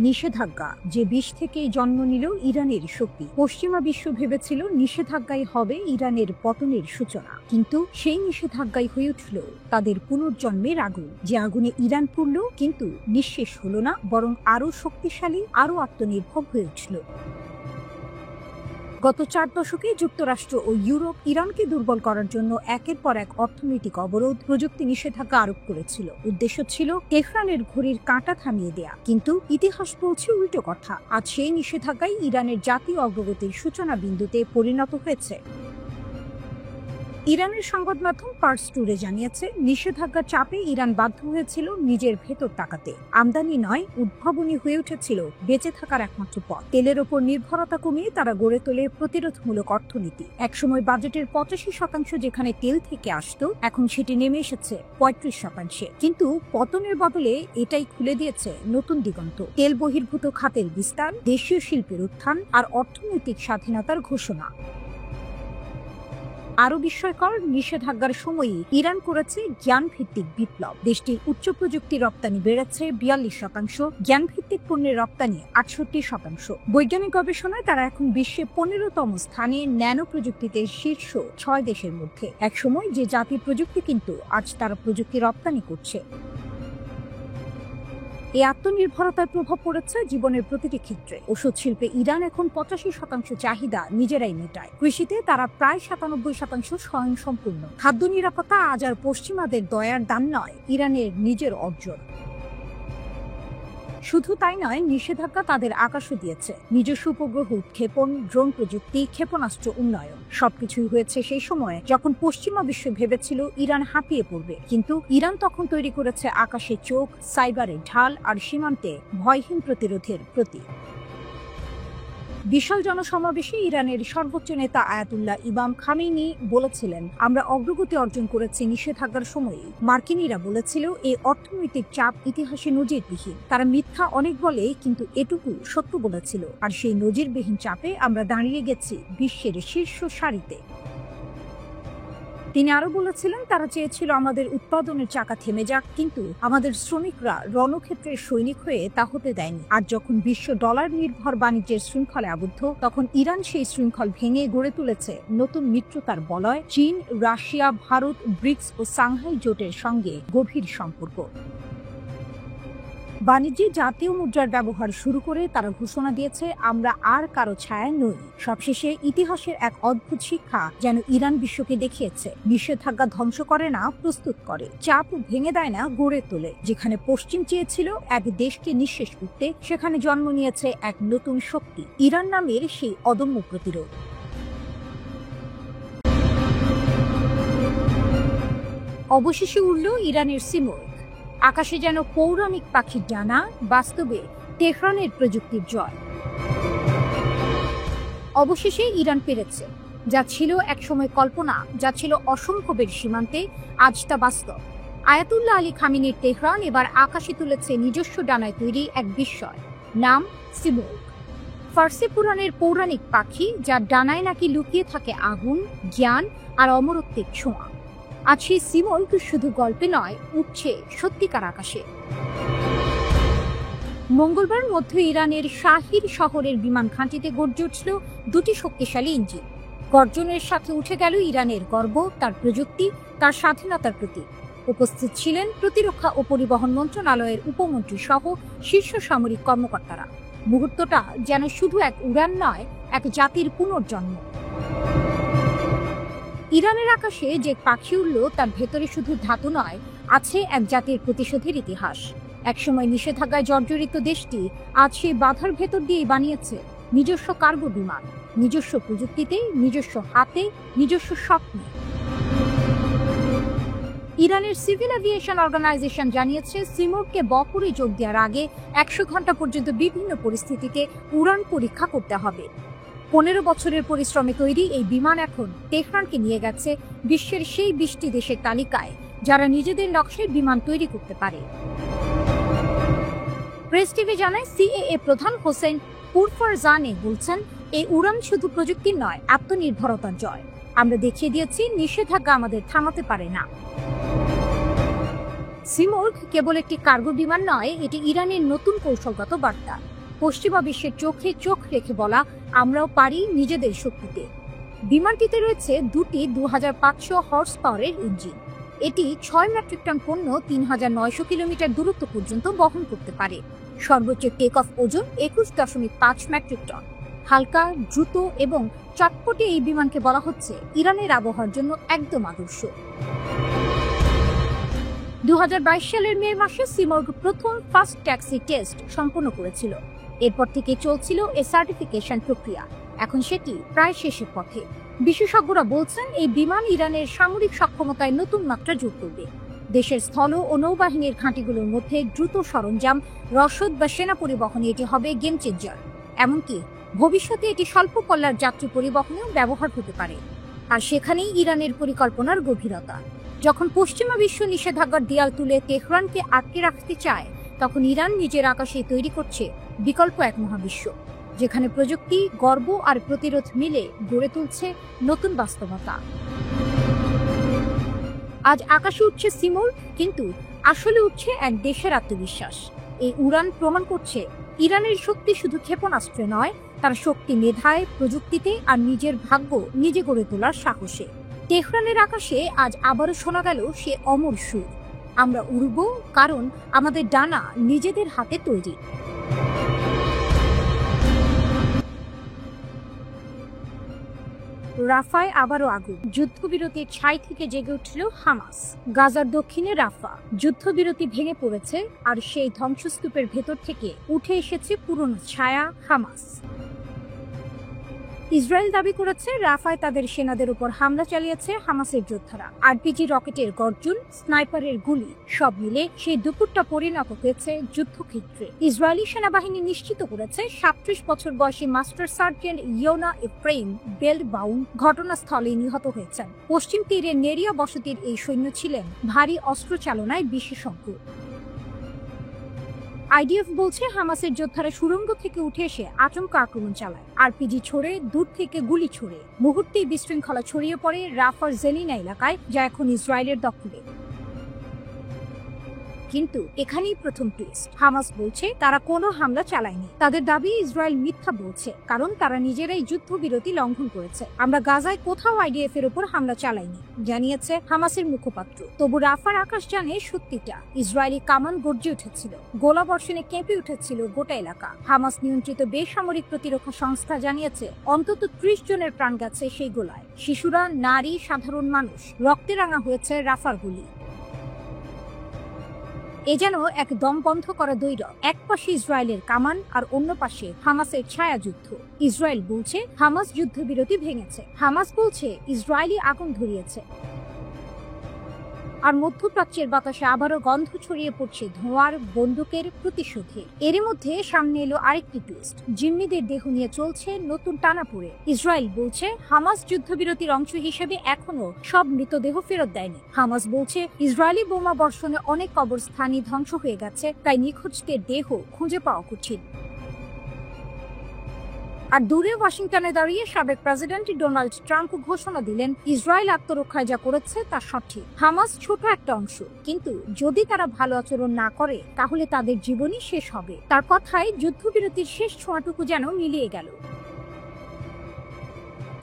নিষেধাজ্ঞা যে বিষ থেকে জন্ম নিল ইরানের শক্তি। পশ্চিমা বিশ্ব ভেবেছিল নিষেধাজ্ঞাই হবে ইরানের পতনের সূচনা, কিন্তু সেই নিষেধাজ্ঞাই হয়ে উঠল তাদের পুনর্জন্মের আগুন। যে আগুনে ইরান পুড়ল, কিন্তু নিঃশেষ হলো না, বরং আরো শক্তিশালী, আরো আত্মনির্ভর হয়ে উঠল। গত 4 দশকে যুক্তরাষ্ট্র ও ইউরোপ ইরানকে দুর্বল করার জন্য একের পর এক অর্থনৈতিক অবরোধ, প্রযুক্তি নিষেধাজ্ঞা আরোপ করেছিল। উদ্দেশ্য ছিল তেহরানের ঘড়ির কাঁটা থামিয়ে দেয়া, কিন্তু ইতিহাস বলছে উল্টো কথা। আজ সেই নিষেধাজ্ঞাই ইরানের জাতীয় অগ্রগতির সূচনা বিন্দুতে পরিণত হয়েছে। ইরানের সংবাদ মাধ্যম পার্স টুডে জানিয়েছে, নিষেধাজ্ঞার চাপে ইরান বাধ্য হয়েছিল নিজের ভেতর তাকাতে। আমদানি নয়, উদ্ভাবনী হয়ে উঠেছিল বেঁচে থাকার একমাত্র পথ। তেলের ওপর নির্ভরতা কমিয়ে তারা গড়ে তোলে প্রতিরোধমূলক অর্থনীতি। একসময় বাজেটের 85% যেখানে তেল থেকে আসতো, এখন সেটি নেমে এসেছে 35%। কিন্তু পতনের বদলে এটাই খুলে দিয়েছে নতুন দিগন্ত। তেল বহির্ভূত খাতের বিস্তার, দেশীয় শিল্পের উত্থান আর অর্থনৈতিক স্বাধীনতার ঘোষণা। আরো বিস্ময়কর, নিষেধাজ্ঞার সময়ই ইরান করেছে জ্ঞানভিত্তিক বিপ্লব। দেশটির উচ্চ প্রযুক্তি রপ্তানি বেড়েছে 42%, জ্ঞানভিত্তিক পণ্যের রপ্তানি 68%। বৈজ্ঞানিক গবেষণায় তারা এখন বিশ্বে 15তম স্থানে, ন্যানো প্রযুক্তিতে শীর্ষ 6 দেশের মধ্যে। একসময় যে জাতির প্রযুক্তি, কিন্তু আজ তারা প্রযুক্তি রপ্তানি করছে। এই আত্মনির্ভরতার প্রভাব পড়েছে জীবনের প্রতিটি ক্ষেত্রে। ওষুধ শিল্পে ইরান এখন 85% চাহিদা নিজেরাই মেটায়। কৃষিতে তারা প্রায় 97% স্বয়ংসম্পূর্ণ। খাদ্য নিরাপত্তা আজ আর পশ্চিমাদের দয়ার দান নয়, ইরানের নিজের অর্জন। শুধু তাই নয়, নিষেধাজ্ঞা তাদের আকাশও দিয়েছে। নিজস্ব উপগ্রহ উৎক্ষেপণ, ড্রোন প্রযুক্তি, ক্ষেপণাস্ত্র উন্নয়ন, সবকিছুই হয়েছে সেই সময়ে যখন পশ্চিমা বিশ্ব ভেবেছিল ইরান হাঁপিয়ে পড়বে। কিন্তু ইরান তখন তৈরি করেছে আকাশে চোখ, সাইবারের ঢাল আর সীমান্তে ভয়হীন প্রতিরোধের প্রতীক। বিশাল জনসমাবেশে ইরানের সর্বোচ্চ নেতা আয়াতুল্লাহ ইমাম খামেনি বলেছিলেন, আমরা অগ্রগতি অর্জন করেছি নিষেধাজ্ঞার সময়ই। মার্কিনীরা বলেছিল এই অর্থনৈতিক চাপ ইতিহাসে নজিরবিহীন। তারা মিথ্যা অনেক বলে, কিন্তু এটুকু সত্য বলেছিল। আর সেই নজিরবিহীন চাপে আমরা দাঁড়িয়ে গেছি বিশ্বের শীর্ষ সারিতে। তিনি আরো বলেছিলেন, তারা চেয়েছিল আমাদের উৎপাদনের চাকা থেমে যাক, কিন্তু আমাদের শ্রমিকরা রণক্ষেত্রের সৈনিক হয়ে তা হতে দেয়নি। আর যখন বিশ্ব ডলার নির্ভর বাণিজ্যের শৃঙ্খলে আবদ্ধ, তখন ইরান সেই শৃঙ্খল ভেঙে গড়ে তুলেছে নতুন মিত্রতার বলয়। চীন, রাশিয়া, ভারত, ব্রিক্স ও সাংহাই জোটের সঙ্গে গভীর সম্পর্ক। বাণিজ্যে জাতীয় মুদ্রার ব্যবহার শুরু করে তারা ঘোষণা দিয়েছে, আমরা আর কারো ছায়া নই। সবশেষে ইতিহাসের এক অদ্ভুত শিক্ষা যেন ইরান বিশ্বকে দেখিয়েছে, নিষেধাজ্ঞা ধ্বংস করে না, প্রস্তুত করে। চাপ ভেঙে দেয় না, গড়ে তোলে। যেখানে পশ্চিম চেয়েছিল এক দেশকে নিঃশেষ করতে, সেখানে জন্ম নিয়েছে এক নতুন শক্তি, ইরান নামের সেই অদম্য প্রতিরোধ। অবশেষে উড়ল ইরানের সিমর। আকাশে যেন পৌরাণিক পাখির ডানা, বাস্তবে তেহরানের প্রযুক্তির জয়। অবশেষে ইরান পেরেছে। যা ছিল একসময় কল্পনা, যা ছিল অসম্ভবের সীমান্তে, আজ তা বাস্তব। আয়াতুল্লাহ আলী খামেনির তেহরান এবার আকাশে তুলেছে নিজস্ব ডানায় তৈরি এক বিস্ময়, নাম সিমর। ফার্সি পুরাণের পৌরাণিক পাখি, যার ডানায় নাকি লুকিয়ে থাকে আগুন, জ্ঞান আর অমরত্বের ছোঁয়া। আজ সেই সিমর শুধু গল্পে নয়, উঠছে সত্যিকার আকাশে। মঙ্গলবার মধ্য ইরানের শাহির শহরের বিমান ঘাঁটিতে গর্জে উঠল 2টি শক্তিশালী ইঞ্জিন। গর্জনের সাথে উঠে গেল ইরানের গর্ব, তার প্রযুক্তি, তার স্বাধীনতার প্রতি। উপস্থিত ছিলেন প্রতিরক্ষা ও পরিবহন মন্ত্রণালয়ের উপমন্ত্রী সহ শীর্ষ সামরিক কর্মকর্তারা। মুহূর্তটা যেন শুধু এক উড়ান নয়, এক জাতির পুনর্জন্ম। ইরানের আকাশে যে পাখি উড়ল, তার ভেতরে শুধু ধাতু নয়, আছে এক জাতির প্রতিশোধের ইতিহাস। একসময় নিষেধাজ্ঞায় জর্জরিত দেশটি আজ সেই বাধার ভেতর দিয়েই বানিয়েছে নিজস্ব কার্গো বিমান, নিজস্ব প্রযুক্তিতে, নিজস্ব হাতে, নিজস্ব স্বপ্নে। ইরানের সিভিল এভিয়েশন অর্গানাইজেশন জানিয়েছে, সিমরকে বহরে যোগ দেওয়ার আগে 100 ঘন্টা পর্যন্ত বিভিন্ন পরিস্থিতিতে উড়ান পরীক্ষা করতে হবে। 15 বছরের পরিশ্রমে তৈরি এই বিমান এখন তেহরানকে নিয়ে গেছে বিশ্বের সেই 20টি দেশের তালিকায়, যারা নিজেদের নকশায় বিমান তৈরি করতে পারে। প্রেস টিভি জানায়, সিএএ প্রধান হোসেন পুরফারজানে বলছেন, এই উড়ান শুধু প্রযুক্তির নয়, আত্মনির্ভরতার জয়। আমরা দেখিয়ে দিয়েছি নিষেধাজ্ঞা আমাদের থামাতে পারে না। সিমর্গ কেবল একটি কার্গো বিমান নয়, এটি ইরানের নতুন কৌশলগত বার্তা। পশ্চিমা বিশ্বের চোখে চোখ রেখে বলা, আমরাও পারি নিজেদের শক্তিতে। বিমানটিতে রয়েছে দুটি 2500 হর্স পাওয়ারের ইঞ্জিন। এটি 6 মেট্রিক টন পণ্য 3900 কিলোমিটার দূরত্ব পর্যন্ত বহন করতে পারে। সর্বোচ্চ টেক অফ ওজন 21.5 মেট্রিক টন। হালকা, দ্রুত এবং চটপটে এই বিমানকে বলা হচ্ছে ইরানের আবহাওয়ার জন্য একদম আদর্শ। 2022 সালের মে মাসে সিমর্গ প্রথম ফাস্ট ট্যাক্সি টেস্ট সম্পন্ন করেছিল। এরপর থেকে চলছিল এ সার্টিফিকেশন প্রক্রিয়া। এখন সেটি প্রায় শেষের পথে। বিশেষজ্ঞরা বলছেন এই বিমান ইরানের সামরিক সক্ষমতায় নতুন মাত্রা যোগ করবে। দেশের স্থল ও নৌবাহিনীর ঘাঁটিগুলোর মধ্যে দ্রুত সরঞ্জাম, রসদ বা সেনা পরিবহনে এটি হবে গেম চেঞ্জার। এমনকি ভবিষ্যতে এটি স্বল্প পল্লার যাত্রী পরিবহনেও ব্যবহার হতে পারে। আর সেখানেই ইরানের পরিকল্পনার গভীরতা। যখন পশ্চিমা বিশ্ব নিষেধাজ্ঞার দেয়াল তুলে তেহরানকে আটকে রাখতে চায়, তখন ইরান নিজের আকাশে তৈরি করছে বিকল্প এক মহাবিশ্ব, যেখানে প্রযুক্তি, গর্ব আর প্রতিরোধ মিলে গড়ে তুলছে নতুন বাস্তবতা। আজ আকাশে উঠছে সিমর্গ, কিন্তু আসলে উঠছে এক দেশের আত্মবিশ্বাস। এই উড়ান প্রমাণ করছে ইরানের শক্তি শুধু ক্ষেপণাস্ত্রে নয়, তার শক্তি মেধায়, প্রযুক্তিতে আর নিজের ভাগ্য নিজে গড়ে তোলার সাহসে। তেহরানের আকাশে আজ আবারও শোনা গেল সে অমর সুর, আমরা উড়ব কারণ আমাদের ডানা নিজেদের হাতে তৈরি। রাফায় আবারও আগুন, যুদ্ধবিরতির ছাই থেকে জেগে উঠল হামাস। গাজার দক্ষিণে রাফা, যুদ্ধবিরতি ভেঙে পড়েছে আর সেই ধ্বংসস্তূপের ভেতর থেকে উঠে এসেছে পুরনো ছায়া হামাস। ইসরায়েল দাবি করেছে রাফায় তাদের সেনাদের উপর হামলা চালিয়েছে হামাসের যোদ্ধারা। আরপিজি রকেটের গর্জন, স্নাইপারের গুলি, সব মিলে সেই দুপুরটা পরিণত হয়েছে যুদ্ধক্ষেত্রে। ইসরায়েলি সেনাবাহিনী নিশ্চিত করেছে 37 বছর বয়সী মাস্টার সার্জেন্ট ইয়োনা এফ্রেইম বেলবাউম ঘটনাস্থলে নিহত হয়েছেন। পশ্চিম তীরের নেরিয়া বসতির এই সৈন্য ছিলেন ভারী অস্ত্র চালনায় বিশেষজ্ঞ। আইডিএফ বলছে হামাসের যোদ্ধারা সুড়ঙ্গ থেকে উঠে এসে আচমকা আক্রমণ চালায়, আরপিজি ছোড়ে, দূর থেকে গুলি ছোড়ে। মুহূর্তেই বিশৃঙ্খলা ছড়িয়ে পড়ে রাফার জেলিনা এলাকায়, যা এখন ইসরায়েলের দখলে। কিন্তু এখানেই প্রথম টুইস্ট। হামাস বলছে তারা কোনো হামলা চালায়নি। তাদের দাবি ইসরায়েল মিথ্যা বলছে, কারণ তারা নিজেরাই যুদ্ধবিরতি লঙ্ঘন করেছে। আমরা গাজায় কোথাও আইডিএফ এর উপর হামলা চালাইনি, জানিয়েছে হামাসের মুখপাত্র। তবু রাফার আকাশ জানে সত্যিটা। ইসরায়েলি কামান গর্জে উঠেছিল, গোলাবর্ষণে কেঁপে উঠেছিল গোটা এলাকা। হামাস নিয়ন্ত্রিত বেসামরিক প্রতিরক্ষা সংস্থা জানিয়েছে অন্তত 30 জনের প্রাণ গেছে সেই গোলায়। শিশুরা, নারী, সাধারণ মানুষ, রক্তে রাঙা হয়েছে রাফার গুলি। এ যেন এক দম বন্ধ করা দ্বৈরথ। এক পাশে ইসরায়েলের কামান আর অন্য পাশে হামাসের ছায়া যুদ্ধ। ইসরায়েল বলছে হামাস যুদ্ধবিরতি ভেঙেছে, হামাস বলছে ইসরায়েলি আগুন ধরিয়েছে। আর মধ্যপ্রাচ্যের বাতাসে আবারও গন্ধ ছড়িয়ে পড়ছে ধোঁয়ার, বন্দুকের, প্রতিশোধের। এরই মধ্যে সামনে এলো আরেকটি টুইস্ট। জিম্মিদের দেহ নিয়ে চলছে নতুন টানাপোড়েন। ইসরায়েল বলছে হামাস যুদ্ধবিরতির অংশ হিসেবে এখনো সব মৃতদেহ ফেরত দেয়নি। হামাস বলছে ইসরায়েলি বোমা বর্ষণে অনেক কবরস্থানই ধ্বংস হয়ে গেছে, তাই নিখোঁজদের দেহ খুঁজে পাওয়া কঠিন। আর দূরে ওয়াশিংটনে দাঁড়িয়ে সাবেক প্রেসিডেন্ট ডোনাল্ড ট্রাম্প ঘোষণা দিলেন ইসরায়েল আত্মরক্ষায় যা করেছে তা সঠিক। হামাস ছোট একটা অংশ, কিন্তু যদি তারা ভালো আচরণ না করে তাহলে তাদের জীবনই শেষ হবে। তার কথায় যুদ্ধবিরতির শেষ ছোঁয়াটুকু যেন মিলিয়ে গেল।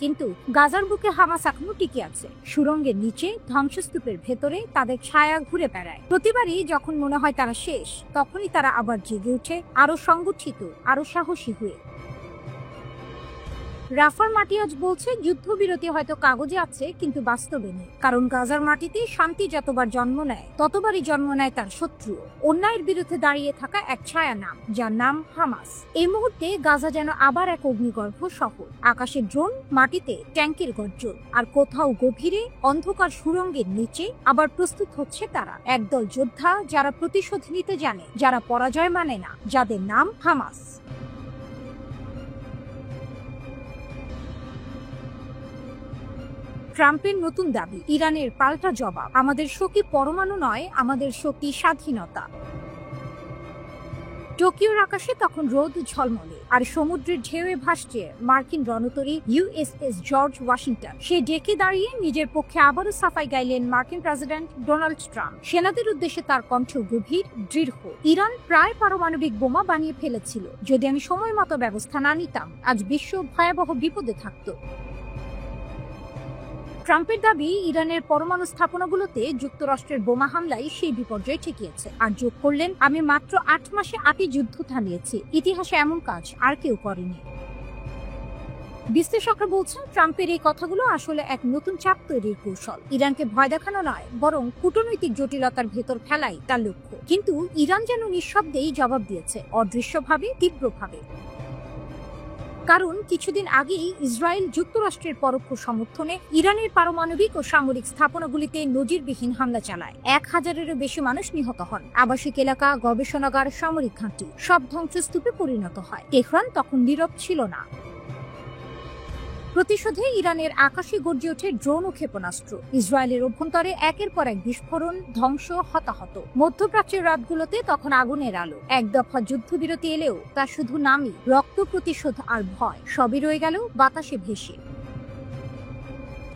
কিন্তু গাজার বুকে হামাস এখনো টিকে আছে। সুড়ঙ্গের নিচে, ধ্বংসস্তূপের ভেতরে তাদের ছায়া ঘুরে বেড়ায়। প্রতিবারই যখন মনে হয় তারা শেষ, তখনই তারা আবার জেগে ওঠে, আরো সংগঠিত, আরো সাহসী হয়ে। রাফার মাটি আজ বলছে যুদ্ধবিরতি হয়তো কাগজে আছে, কিন্তু বাস্তবে নেই। কারণ গাজার মাটিতে শান্তি যতবার জন্ম নেয়, ততবারই জন্ম নেয় তার শত্রু, অন্যায়ের বিরুদ্ধে দাঁড়িয়ে থাকা এক ছায়া নাম, যার নাম হামাস। এই মুহূর্তে গাজা যেন আবার এক অগ্নিগর্ভ শহর। আকাশে ড্রোন, মাটিতে ট্যাঙ্কের গর্জন, আর কোথাও গভীরে অন্ধকার সুড়ঙ্গের নিচে আবার প্রস্তুত হচ্ছে তারা, একদল যোদ্ধা যারা প্রতিশোধ নিতে জানে, যারা পরাজয় মানে না, যাদের নাম হামাস। ট্রাম্পের নতুন দাবি, ইরানের পাল্টা জবাব, আমাদের শক্তি পরমাণু নয়, আমাদের শক্তি স্বাধীনতা। টোকিওর আকাশে তখন রোদ ঝলমলে, আর সমুদ্রের ঢেউয়ে ভাসছে মার্কিন রণতরী ইউএসএস জর্জ ওয়াশিংটন। সে ডেকে দাঁড়িয়ে নিজের পক্ষে আবারও সাফাই গাইলেন মার্কিন প্রেসিডেন্ট ডোনাল্ড ট্রাম্প। সেনাদের উদ্দেশ্যে তার কণ্ঠ গভীর, দৃঢ়। ইরান প্রায় পারমাণবিক বোমা বানিয়ে ফেলেছিল। যদি আমি সময় মতো ব্যবস্থা না নিতাম, আজ বিশ্ব ভয়াবহ বিপদে থাকত। ট্রাম্পের দাবি, ইরানের পরমাণু স্থাপনাগুলোতে যুক্তরাষ্ট্রের বোমা হামলায় সেই বিপর্যয় ঠেকিয়েছে। আর যোগ করলেন, আমি মাত্র 8 মাসে 8টি যুদ্ধ থামিয়েছি। ইতিহাসে এমন কাজ আর কেউ করেনি। বিশ্লেষকরা বলছেন, ট্রাম্পের এই কথাগুলো আসলে এক নতুন চাপ তৈরির কৌশল। ইরানকে ভয় দেখানো নয়, বরং কূটনৈতিক জটিলতার ভেতর ফেলাই তার লক্ষ্য। কিন্তু ইরান যেন নিঃশব্দেই জবাব দিয়েছে, অদৃশ্যভাবে, তীব্রভাবে। কারণ কিছুদিন আগেই ইসরায়েল যুক্তরাষ্ট্রের পরোক্ষ সমর্থনে ইরানের পারমাণবিক ও সামরিক স্থাপনাগুলিতে নজিরবিহীন হামলা চালায়। 1000-এরও বেশি মানুষ নিহত হন। আবাসিক এলাকা, গবেষণাগার, সামরিক ঘাঁটি সব ধ্বংসস্তূপে পরিণত হয়। তেহরান তখন নীরব ছিল না। প্রতিশোধে ইরানের আকাশে গর্জে ওঠে ড্রোন ও ক্ষেপণাস্ত্র। ইসরায়েলের অভ্যন্তরে একের পর এক বিস্ফোরণ, ধ্বংস, হতাহত। মধ্যপ্রাচ্যের রাতগুলোতে তখন আগুনের আলো। এক দফা যুদ্ধবিরতি এলেও তা শুধু নামই। রক্ত, প্রতিশোধ আর ভয় সবই রয়ে গেল বাতাসে ভেসে।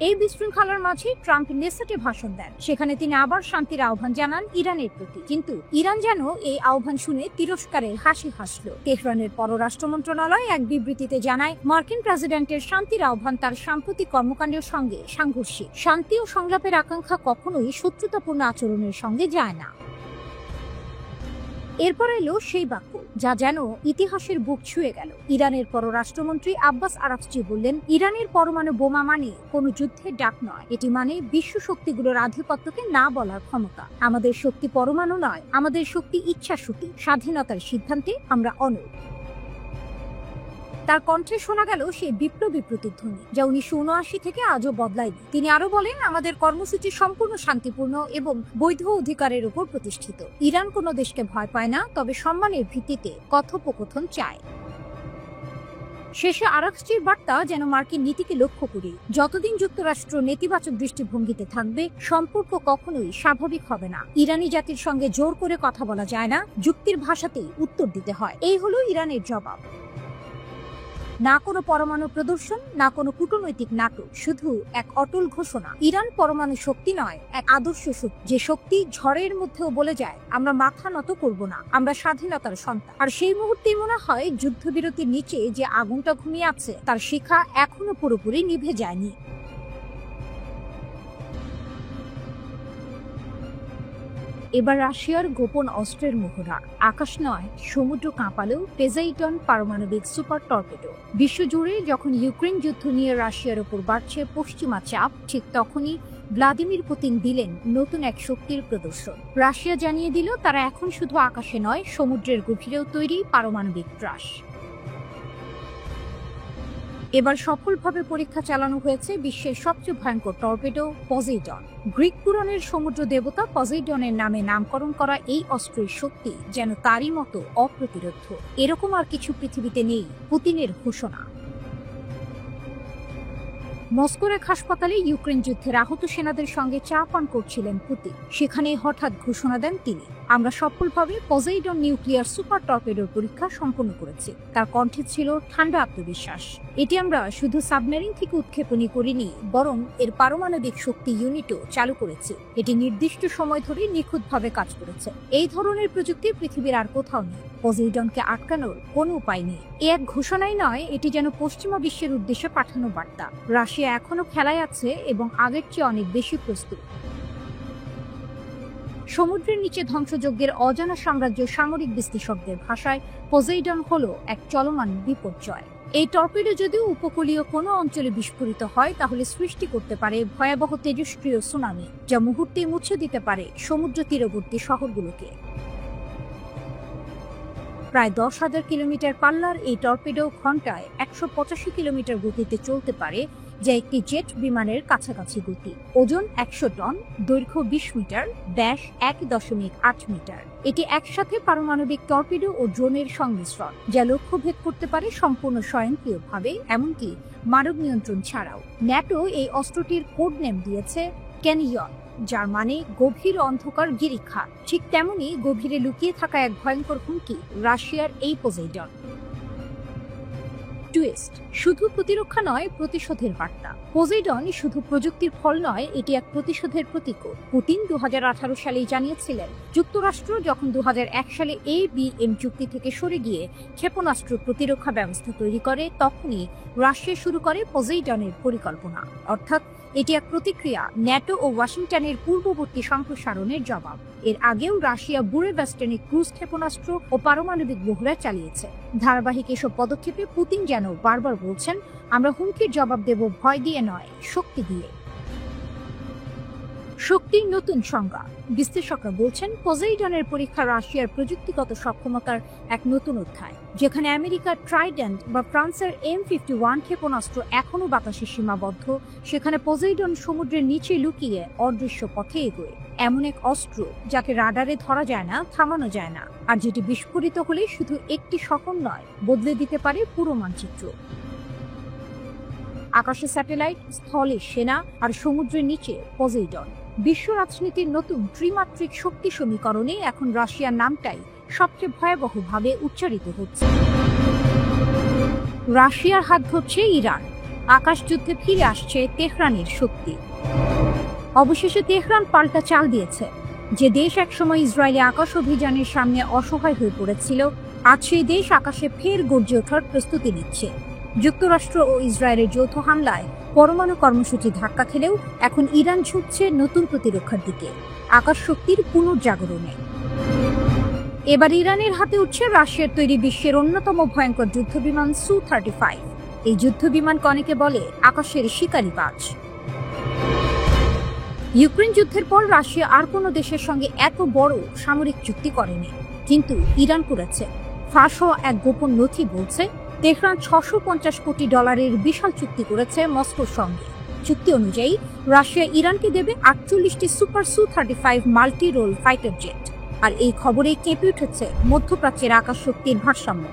এই বিশৃঙ্খলার মাঝে ট্রাম্প নেসেটে ভাষণ দেন। সেখানে তিনি আবার শান্তির আহ্বান জানান ইরানের প্রতি। কিন্তু ইরান যেন এই আহ্বান শুনে তিরস্কারের হাসি হাসল। তেহরানের পররাষ্ট্র মন্ত্রণালয় এক বিবৃতিতে জানায়, মার্কিন প্রেসিডেন্টের শান্তির আহ্বান তার সাম্প্রতিক কর্মকাণ্ডের সঙ্গে সাংঘর্ষিক। শান্তি ও সংলাপের আকাঙ্ক্ষা কখনোই শত্রুতাপূর্ণ আচরণের সঙ্গে যায় না। এরপর এলো সেই বাক্য যা যেন ইতিহাসের বুক ছুঁয়ে গেল। ইরানের পররাষ্ট্রমন্ত্রী আব্বাস আরাকচি বললেন, ইরানের পরমাণু বোমা মানে কোনো যুদ্ধের ডাক নয়, এটি মানে বিশ্ব শক্তিগুলোর আধিপত্যকে না বলার ক্ষমতা। আমাদের শক্তি পরমাণু নয়, আমাদের শক্তি ইচ্ছাশক্তি, স্বাধীনতার সিদ্ধান্তে আমরা অনড়। তার কণ্ঠে শোনা গেল সেই বিপ্লবী প্রতিধ্বনি যা 1979 থেকে আজও বদলায়নি। তিনি আরো বলেন, আমাদের কর্মসূচি সম্পূর্ণ শান্তিপূর্ণ এবং বৈধ অধিকারের উপর প্রতিষ্ঠিত। ইরান কোনো দেশকে ভয় পায় না, তবে সম্মানের ভিত্তিতে কথোপকথন চায়। শেষে আরাকচির বার্তা যেন মার্কিন নীতিকে লক্ষ্য করি। যতদিন যুক্তরাষ্ট্র নেতিবাচক দৃষ্টিভঙ্গিতে থাকবে, সম্পর্ক কখনোই স্বাভাবিক হবে না। ইরানি জাতির সঙ্গে জোর করে কথা বলা যায় না, যুক্তির ভাষাতেই উত্তর দিতে হয়। এই হলো ইরানের জবাব। না কোনো পরমাণু প্রদর্শন, না কোনো কূটনৈতিক নাটক, শুধু এক অটল ঘোষণা। ইরান পরমাণু শক্তি নয়, এক আদর্শ শক্তি। যে শক্তি ঝড়ের মধ্যেও বলে যায়, আমরা মাথা নত করব না, আমরা স্বাধীনতার সন্তান। আর সেই মুহূর্তেই মনে হয়, যুদ্ধবিরতির নিচে যে আগুনটা ঘুমিয়ে আছে, তার শিখা এখনো পুরোপুরি নিভে যায়নি। এবার রাশিয়ার গোপন অস্ত্রের মোহরা। আকাশ নয়, সমুদ্র কাঁপালো পেজাইটন পারমাণবিক সুপার টর্পেডো। বিশ্বজুড়ে যখন ইউক্রেন যুদ্ধ নিয়ে রাশিয়ার উপর বাড়ছে পশ্চিমা চাপ, ঠিক তখনই ভ্লাদিমির পুতিন দিলেন নতুন এক শক্তির প্রদর্শন। রাশিয়া জানিয়ে দিল, তারা এখন শুধু আকাশে নয়, সমুদ্রের গভীরেও তৈরি পারমাণবিক ত্রাস। এবার সফলভাবে পরীক্ষা চালানো হয়েছে বিশ্বের সবচেয়ে ভয়ঙ্কর টর্পেডো পজেইডন। গ্রিক পুরাণের সমুদ্র দেবতা পজেইডনের নামে নামকরণ করা এই অস্ত্রের শক্তি যেন তারই মতো অপ্রতিরোধ্য। এরকম আর কিছু পৃথিবীতে নেই, পুতিনের ঘোষণা। মস্কোর এক হাসপাতালে ইউক্রেন যুদ্ধের আহত সেনাদের সঙ্গে চা পান করছিলেন পুতিন। সেখানে হঠাৎ ঘোষণা দেন তিনি, আমরা সফলভাবে পজেইডন নিউক্লিয়ার সুপার টর্পেডোর পরীক্ষা সম্পন্ন করেছি। তার কণ্ঠে ছিল ঠান্ডা আত্মবিশ্বাস। এটি আমরা শুধু সাবমেরিন থেকে উৎক্ষেপণই করিনি, বরং এর পারমাণবিক শক্তি ইউনিটও চালু করেছি। এটি নির্দিষ্ট সময় ধরে নিখুঁতভাবে কাজ করেছে। এই ধরনের প্রযুক্তি পৃথিবীর আর কোথাও নেই। পজেইডনকে আটকানোর কোনো উপায় নেই। এ এক ঘোষণাই নয়, এটি যেন পশ্চিমা বিশ্বের উদ্দেশ্যে পাঠানো বার্তা। রাশিয়া এখনো খেলায় আছে এবং আগের চেয়ে অনেক বেশি প্রস্তুত। সমুদ্রের নিচে ধ্বংসযজ্ঞের অজানা সাম্রাজ্য সামরিক বিশ্লেষকদের ভাষায় পজেইডন হলো এক চলমান বিপর্যয়। এই টর্পেডো যদিও উপকূলীয় কোনো অঞ্চলে বিস্ফোরিত হয়, তাহলে সৃষ্টি করতে পারে ভয়াবহ তেজস্ক্রিয় সুনামি, যা মুহূর্তে মুছে দিতে পারে সমুদ্র তীরবর্তী শহরগুলোকে। প্রায় 10,000 কিলোমিটার পাল্লার এই টর্পেডো ঘন্টায় 185 কিলোমিটার গতিতে চলতে পারে, যা একটি জেট বিমানের কাছাকাছি গতি। ওজন 100 টন, দৈর্ঘ্য 20 মিটার, ব্যাস 1.8 মিটার। এটি একসাথে পারমাণবিক টর্পেডো ও ড্রোনের সংমিশ্রণ, যা লক্ষ্যভেদ করতে পারে সম্পূর্ণ স্বয়ংক্রিয়ভাবে, এমনকি মানব নিয়ন্ত্রণ ছাড়াও। ন্যাটো এই অস্ত্রটির কোড নেম দিয়েছে ক্যানিয়ন। যার মানে গভীর অন্ধকার গিরিখা। ঠিক তেমনি গভীরে লুকিয়ে থাকা এক ভয়ঙ্কর হুমকি রাশিয়ার এই পোসেইডন। টুইস্ট, শুধু প্রতিরক্ষা নয়, প্রতিশোধের বার্তা। পোসেইডন শুধু প্রযুক্তির ফল নয়, এটি এক প্রতিশোধের প্রতীকও। পুতিন 2018 সালেই জানিয়েছিলেন, যুক্তরাষ্ট্র যখন 2001 সালে ABM চুক্তি থেকে সরে গিয়ে ক্ষেপণাস্ত্র প্রতিরক্ষা ব্যবস্থা তৈরি করে, তখনই রাশিয়া শুরু করে পোসেইডনের পরিকল্পনা। অর্থাৎ এটি এক প্রতিক্রিয়া, ন্যাটো ও ওয়াশিংটনের পূর্ববর্তী সম্প্রসারণের জবাব। এর আগেও রাশিয়া বুরেভাস্টনে ক্রুজ ক্ষেপণাস্ত্র ও পারমাণবিক বগুড়া চালিয়েছে। ধারাবাহিক এসব পদক্ষেপে পুতিন যেন বারবার বলছেন, আমরা হুমকির জবাব দেব ভয় দিয়ে নয়, শক্তি দিয়ে। শক্তির নতুন সংজ্ঞা। বিশ্লেষকরা বলছেন, পোসেইডনের পরীক্ষা রাশিয়ার প্রযুক্তিগত সক্ষমতার এক নতুন অধ্যায়। যেখানে আমেরিকার ট্রাইডেন্ট বা ফ্রান্সের M51 ক্ষেপণাস্ত্র এখনও বাতাসে সীমাবদ্ধ, সেখানে পোসেইডন সমুদ্রের নিচে লুকিয়ে অদৃশ্য পথে এগোয়। এমন এক অস্ত্র যাকে রাডারে ধরা যায় না, থামানো যায় না, আর যেটি বিস্ফোরিত হলে শুধু একটি সেকেন্ড নয়, বদলে দিতে পারে পুরো মানচিত্র। আকাশে স্যাটেলাইট, স্থলে সেনা, আর সমুদ্রের নিচে পোসেইডন। বিশ্ব রাজনীতির নতুন ত্রিমাত্রিক শক্তি সমীকরণে এখন রাশিয়ার নামটাই সবচেয়ে ভয়াবহভাবে উচ্চারিত হচ্ছে। রাশিয়ার হাত ধরছে ইরান, আকাশযুদ্ধে ফিরে আসছে তেহরানের শক্তি। অবশেষে তেহরান পাল্টা চাল দিয়েছে। যে দেশ একসময় ইসরায়েলি আকাশ অভিযানের সামনে অসহায় হয়ে পড়েছিল, আজ সেই দেশ আকাশে ফের গর্জে ওঠার প্রস্তুতি নিচ্ছে। যুক্তরাষ্ট্র ও ইসরায়েলের যৌথ হামলায় পরমাণু কর্মসূচি ধাক্কা খেলেও এখন ইরান ঝুঁকছে নতুন প্রতিরক্ষার দিকে, আকাশ শক্তির পুনর্জাগরণে। এবার ইরানের হাতে উঠছে রাশিয়ার তৈরি বিশ্বের অন্যতম ভয়ঙ্কর যুদ্ধবিমান Su-35। এই যুদ্ধবিমান অনেকে বলে আকাশের শিকারী বাজ। ইউক্রেন যুদ্ধের পর রাশিয়া আর কোনো দেশের সঙ্গে এত বড় সামরিক চুক্তি করেনি, কিন্তু ইরান করেছে। ফাঁস হওয়া এক গোপন নথি বলছে, তেহরান $650 কোটি বিশাল চুক্তি করেছে মস্কোর সঙ্গে। চুক্তি অনুযায়ী রাশিয়া ইরানকে দেবে 48টি super Su-35 multi role fighter jet. আর এই খবরেই কেঁপে উঠেছে মধ্যপ্রাচ্যের আকাশ শক্তির ভারসাম্য।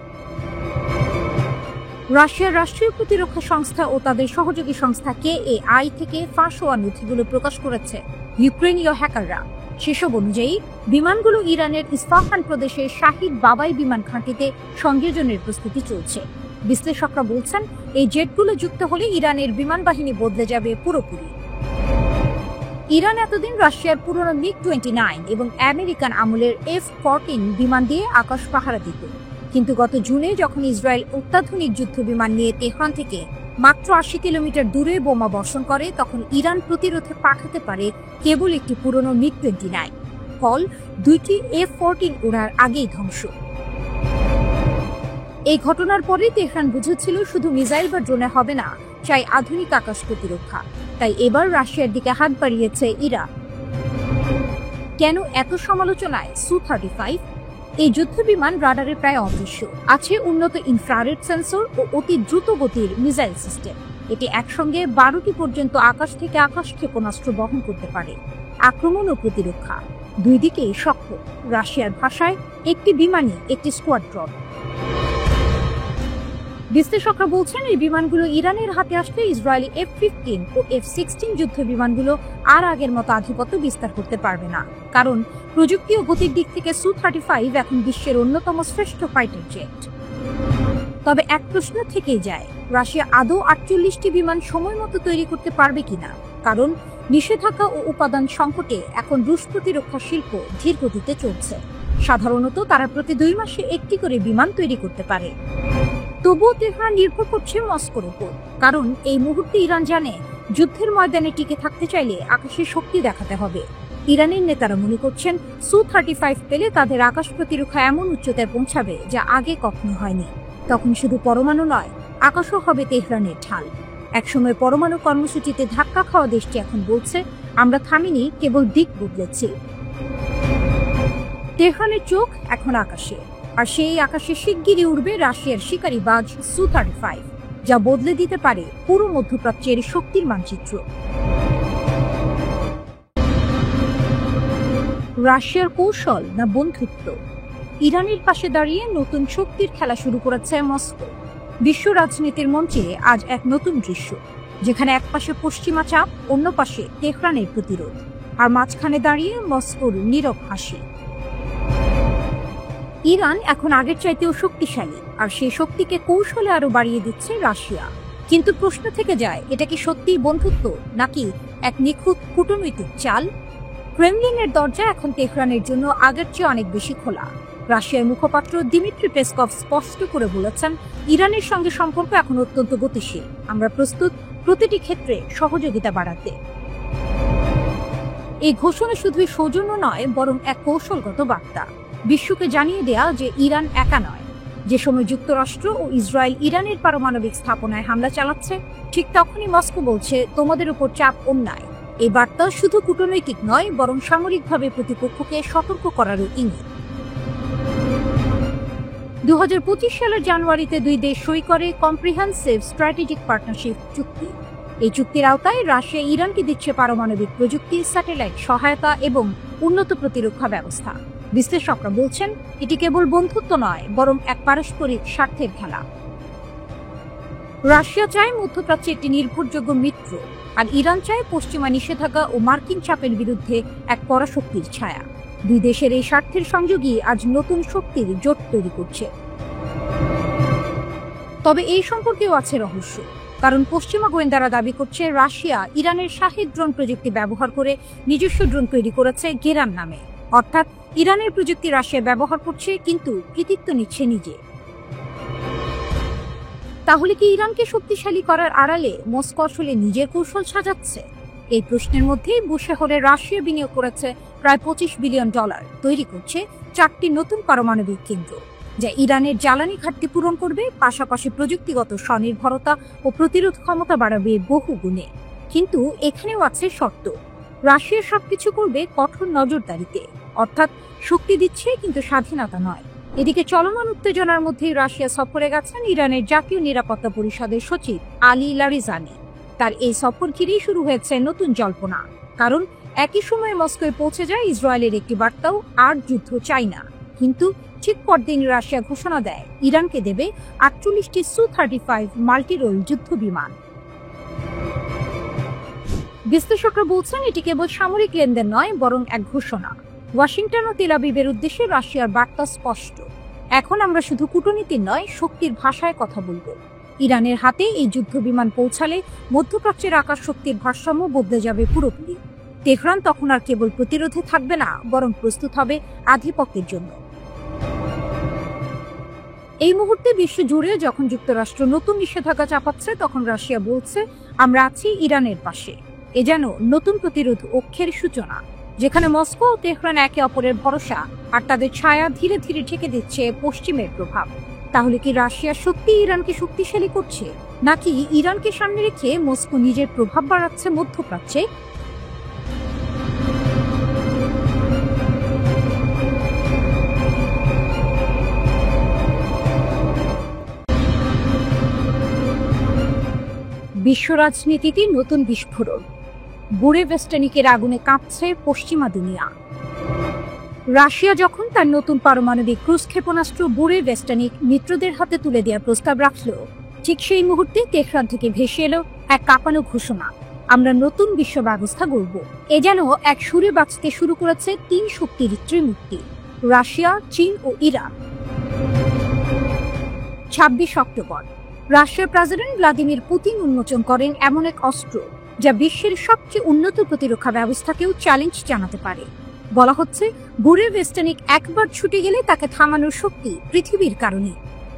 রাশিয়ার রাষ্ট্রীয় প্রতিরক্ষা সংস্থা ও তাদের সহযোগী সংস্থা KAI থেকে ফাঁস হওয়া নথিগুলো প্রকাশ করেছে ইউক্রেনীয় হ্যাকাররা। সেসব অনুযায়ী বিমানগুলো ইরানের ইস্পাহান প্রদেশের শাহিদ বাবাই বিমান ঘাঁটিতে সংযোজনের প্রস্তুতি চলছে। বিশ্লেষকরা বলছেন, এই জেটগুলো যুক্ত হলে ইরানের বিমান বাহিনী বদলে যাবে পুরোপুরি। ইরান এতদিন রাশিয়ার পুরনো MiG-29 এবং আমেরিকান আমলের F-14 বিমান দিয়ে আকাশ পাহারা দিত। কিন্তু গত জুনে যখন ইসরায়েল অত্যাধুনিক যুদ্ধ বিমান নিয়ে তেহরান থেকে মাত্র 80 কিলোমিটার দূরে বোমা বর্ষণ করে, তখন ইরান প্রতিরোধে পাঠাতে পারে কেবল একটি পুরনো MiG-29। ফল, দুইটি F-14 ওড়ার আগেই ধ্বংস। এই ঘটনার পরে তেহরান বুঝেছিল শুধু মিসাইল বা ড্রোনে হবে না, চাই আধুনিক আকাশ প্রতিরক্ষা। তাই এবার রাশিয়ার দিকে হাত বাড়িয়েছে ইরান। কেন এত সমালোচনায় Su-35? এই যুদ্ধবিমান রাডারে প্রায় অদৃশ্য। আছে উন্নত ইনফ্রারেড সেন্সর ও অতি দ্রুত গতির মিসাইল সিস্টেম। এটি একসঙ্গে 12টি পর্যন্ত আকাশ থেকে আকাশ ক্ষেপণাস্ত্র বহন করতে পারে। আক্রমণ ও প্রতিরক্ষা দুই দিকেই সক্ষম। রাশিয়ার ভাষায় একটি বিমানই একটি স্কোয়াড্রন। বিশ্লেষকরা বলছেন, এই বিমানগুলো ইরানের হাতে আসলে ইসরায়েলি F-15 ও F-16 যুদ্ধ বিমানগুলো আর আগের মতো আধিপত্য বিস্তার করতে পারবে না। কারণ প্রযুক্তি ও গতির দিক থেকে Su-35 এখন বিশ্বের অন্যতম শ্রেষ্ঠ ফাইটার জেট। তবে এক প্রশ্ন থেকেই যায়, রাশিয়া আদৌ 48টি বিমান সময় মতো তৈরি করতে পারবে কিনা? কারণ নিষেধাজ্ঞা ও উপাদান সংকটে এখন রুশ প্রতিরক্ষা শিল্প ধীর গতিতে চলছে। সাধারণত তারা প্রতি 2 মাসে একটি করে বিমান তৈরি করতে পারে। তবুও তেহরান নির্ভর করছে মস্কোর উপর। কারণ এই মুহূর্তে ইরান জানে, যুদ্ধের ময়দানে টিকে থাকতে চাইলে আকাশের শক্তি দেখাতে হবে। ইরানের নেতারা মনে করছেন, Su-35 পেলে তাদের আকাশ প্রতিরক্ষা এমন উচ্চতায় পৌঁছাবে যা আগে কখনো হয়নি। তখন শুধু পরমাণু নয়, আকাশও হবে তেহরানের ঢাল। একসময় পরমাণু কর্মসূচিতে ধাক্কা খাওয়া দেশটি এখন বলছে, আমরা থামিনি, কেবল দিক বদলেছি। তেহরানের চোখ এখন আকাশে, আর সেই আকাশে শিগগিরই উড়বে রাশিয়ার শিকারী বাজ Su-35, যা বদলে দিতে পারে পুরো মধ্যপ্রাচ্যের শক্তির মানচিত্র। রাশিয়ার কৌশল না বন্ধুত্ব? ইরানের পাশে দাঁড়িয়ে নতুন শক্তির খেলা শুরু করেছে মস্কো। বিশ্ব রাজনীতির মঞ্চে আজ এক নতুন দৃশ্য, যেখানে এক পাশে পশ্চিমা চাপ, অন্য পাশে তেহরানের প্রতিরোধ। আর মাঝখানে দাঁড়িয়ে মস্কোর নীরব হাসি। ইরান এখন আগের চাইতেও শক্তিশালী, আর সেই শক্তিকে কৌশলে আরো বাড়িয়ে দিচ্ছে রাশিয়া। কিন্তু প্রশ্ন থেকে যায়, এটা কি সত্যিই বন্ধুত্ব নাকি এক নিখুঁত কূটনৈতিক চাল? ক্রেমলিনের দরজা এখন তেহরানের জন্য আগের চেয়ে অনেক বেশি খোলা। রাশিয়ার মুখপাত্র দিমিত্রি পেসকভ স্পষ্ট করে বলেছেন, ইরানের সঙ্গে সম্পর্ক এখন অত্যন্ত গতিশীল, আমরা প্রস্তুত প্রতিটি ক্ষেত্রে সহযোগিতা বাড়াতে। এই ঘোষণা শুধুই সৌজন্য নয়, বরং এক কৌশলগত বার্তা, বিশ্বকে জানিয়ে দেয়া যে ইরান একা নয়। যে সময় যুক্তরাষ্ট্র ও ইসরায়েল ইরানের পারমাণবিক স্থাপনায় হামলা চালাচ্ছে, ঠিক তখনই মস্কো বলছে তোমাদের উপর চাপ অন্যায়। এই বার্তা শুধু কূটনৈতিক নয়, বরং সামরিকভাবে প্রতিপক্ষকে সতর্ক করারও ইঙ্গিত। 2025 সালের জানুয়ারিতে দুই দেশ সই করে কম্প্রিহেনসিভ স্ট্র্যাটেজিক পার্টনারশিপ চুক্তি। এই চুক্তির আওতায় রাশিয়া ইরানকে দিচ্ছে পারমাণবিক প্রযুক্তি, স্যাটেলাইট সহায়তা এবং উন্নত প্রতিরক্ষা ব্যবস্থা। বিশ্লেষকরা বলছেন, এটি কেবল বন্ধুত্ব নয়, বরং এক পারস্পরিক স্বার্থের খেলা। রাশিয়া চায় মধ্যপ্রাচ্যে একটি নির্ভরযোগ্য মিত্র, আর ইরান চায় পশ্চিমা নিষেধাজ্ঞা ও মার্কিন চাপের বিরুদ্ধে এক পরাশক্তির ছায়া। দুই দেশের এই স্বার্থের সংযোগই আজ নতুন শক্তির জোট তৈরি করছে। তবে এই সম্পর্কেও আছে রহস্য, কারণ পশ্চিমা গোয়েন্দারা দাবি করছে রাশিয়া ইরানের শাহেদ ড্রোন প্রযুক্তি ব্যবহার করে নিজস্ব ড্রোন তৈরি করেছে গেরান নামে। অর্থাৎ ইরানের প্রযুক্তি রাশিয়া ব্যবহার করছে, কিন্তু কৃতিত্ব নিচ্ছে নিজে। তাহলে কি ইরানকে শক্তিশালী করার আড়ালে মস্কো আসলে নিজের কৌশল সাজাচ্ছে? এই প্রশ্নের মধ্যেই বুশেহরে রাশিয়া বিনিয়োগ করেছে প্রায় $25 বিলিয়ন, তৈরি করছে 4টি নতুন পারমাণবিক কেন্দ্র, যা ইরানের জ্বালানি ঘাটতি পূরণ করবে, পাশাপাশি প্রযুক্তিগত স্বনির্ভরতা ও প্রতিরোধ ক্ষমতা বাড়াবে বহু গুণে। কিন্তু এখানেও আছে শর্ত, রাশিয়া সবকিছু করবে কঠোর নজরদারিতে, অর্থাৎ শক্তি দিচ্ছে কিন্তু স্বাধীনতা নয়। এদিকে চলমান উত্তেজনার মধ্যেই রাশিয়া সফরে গেছেন ইরানের জাতীয় নিরাপত্তা পরিষদের সচিব আলী লারিজানি। তার এই সফর ঘিরেই শুরু হয়েছে নতুন জল্পনা, কারণ একই সময়ে মস্কোয় পৌঁছে যায় ইসরায়েলের একটি বার্তাও, আর যুদ্ধ চাই না। কিন্তু ঠিক পরদিন রাশিয়া ঘোষণা দেয় ইরানকে দেবে 48টি Su-35 মাল্টিরোল যুদ্ধ বিমান। বিশ্লেষকরা বলছেন, এটি কেবল সামরিক লেনদেন নয়, বরং এক ঘোষণা। ওয়াশিংটন ও তেল আবিবের উদ্দেশ্যে রাশিয়ার বার্তা স্পষ্ট, এখন আমরা শুধু কূটনীতির নয়, শক্তির ভাষায় কথা বলবো। ইরানের হাতে এই যুদ্ধ বিমান পৌঁছালে মধ্যপ্রাচ্যের আকাশ শক্তির ভারসাম্য বদলে যাবে পুরোপুরি। তেহরান তখন আর কেবল প্রতিরোধে থাকবে না, বরং প্রস্তুত হবে আধিপত্যের জন্য। এই মুহূর্তে বিশ্ব জুড়ে যখন যুক্তরাষ্ট্র নতুন নিষেধাজ্ঞা চাপাচ্ছে, তখন রাশিয়া বলছে আমরা আছি ইরানের পাশে। এ যেন নতুন প্রতিরোধ অক্ষের সূচনা, যেখানে মস্কো ও তেহরান একে অপরের ভরসা আর তাদের ছায়া ধীরে ধীরে ঠেকে দিচ্ছে পশ্চিমের প্রভাব। তাহলে কি রাশিয়া সত্যি ইরানকে শক্তিশালী করছে, নাকি ইরানকে সামনে রেখে মস্কো নিজের প্রভাব বাড়াচ্ছে মধ্যপ্রাচ্যে? বিশ্ব রাজনীতিতে নতুন বিস্ফোরণ, বুরেভেস্টানিকের আগুনে কাঁপছে পশ্চিমা দুনিয়া। রাশিয়া যখন তার নতুন পারমাণবিক ক্রুজ ক্ষেপণাস্ত্র বুরেভেস্টানিক মিত্রদের হাতে তুলে দেওয়ার প্রস্তাব রাখল, ঠিক সেই মুহূর্তে তেহরান থেকে ভেসে এলো এক কাঁপানো ঘোষণা, আমরা নতুন বিশ্ব ব্যবস্থা গড়ব। এ যেন এক সুরে বাঁচতে শুরু করেছে 3 শক্তির ত্রিমূর্তি, রাশিয়া, চীন ও ইরান। 26 অক্টোবর রাশিয়ার প্রেসিডেন্ট ভ্লাদিমির পুতিন উন্মোচন করেন এমন এক অস্ত্র, যা বিশ্বের সবচেয়ে উন্নত প্রতিরক্ষা ব্যবস্থাকেও চ্যালেঞ্জ জানাতে পারে। বলা হচ্ছে, বুরেভেস্টানিক একবার ছুটে গেলে তাকে থামানোর শক্তি পৃথিবীর কারণে।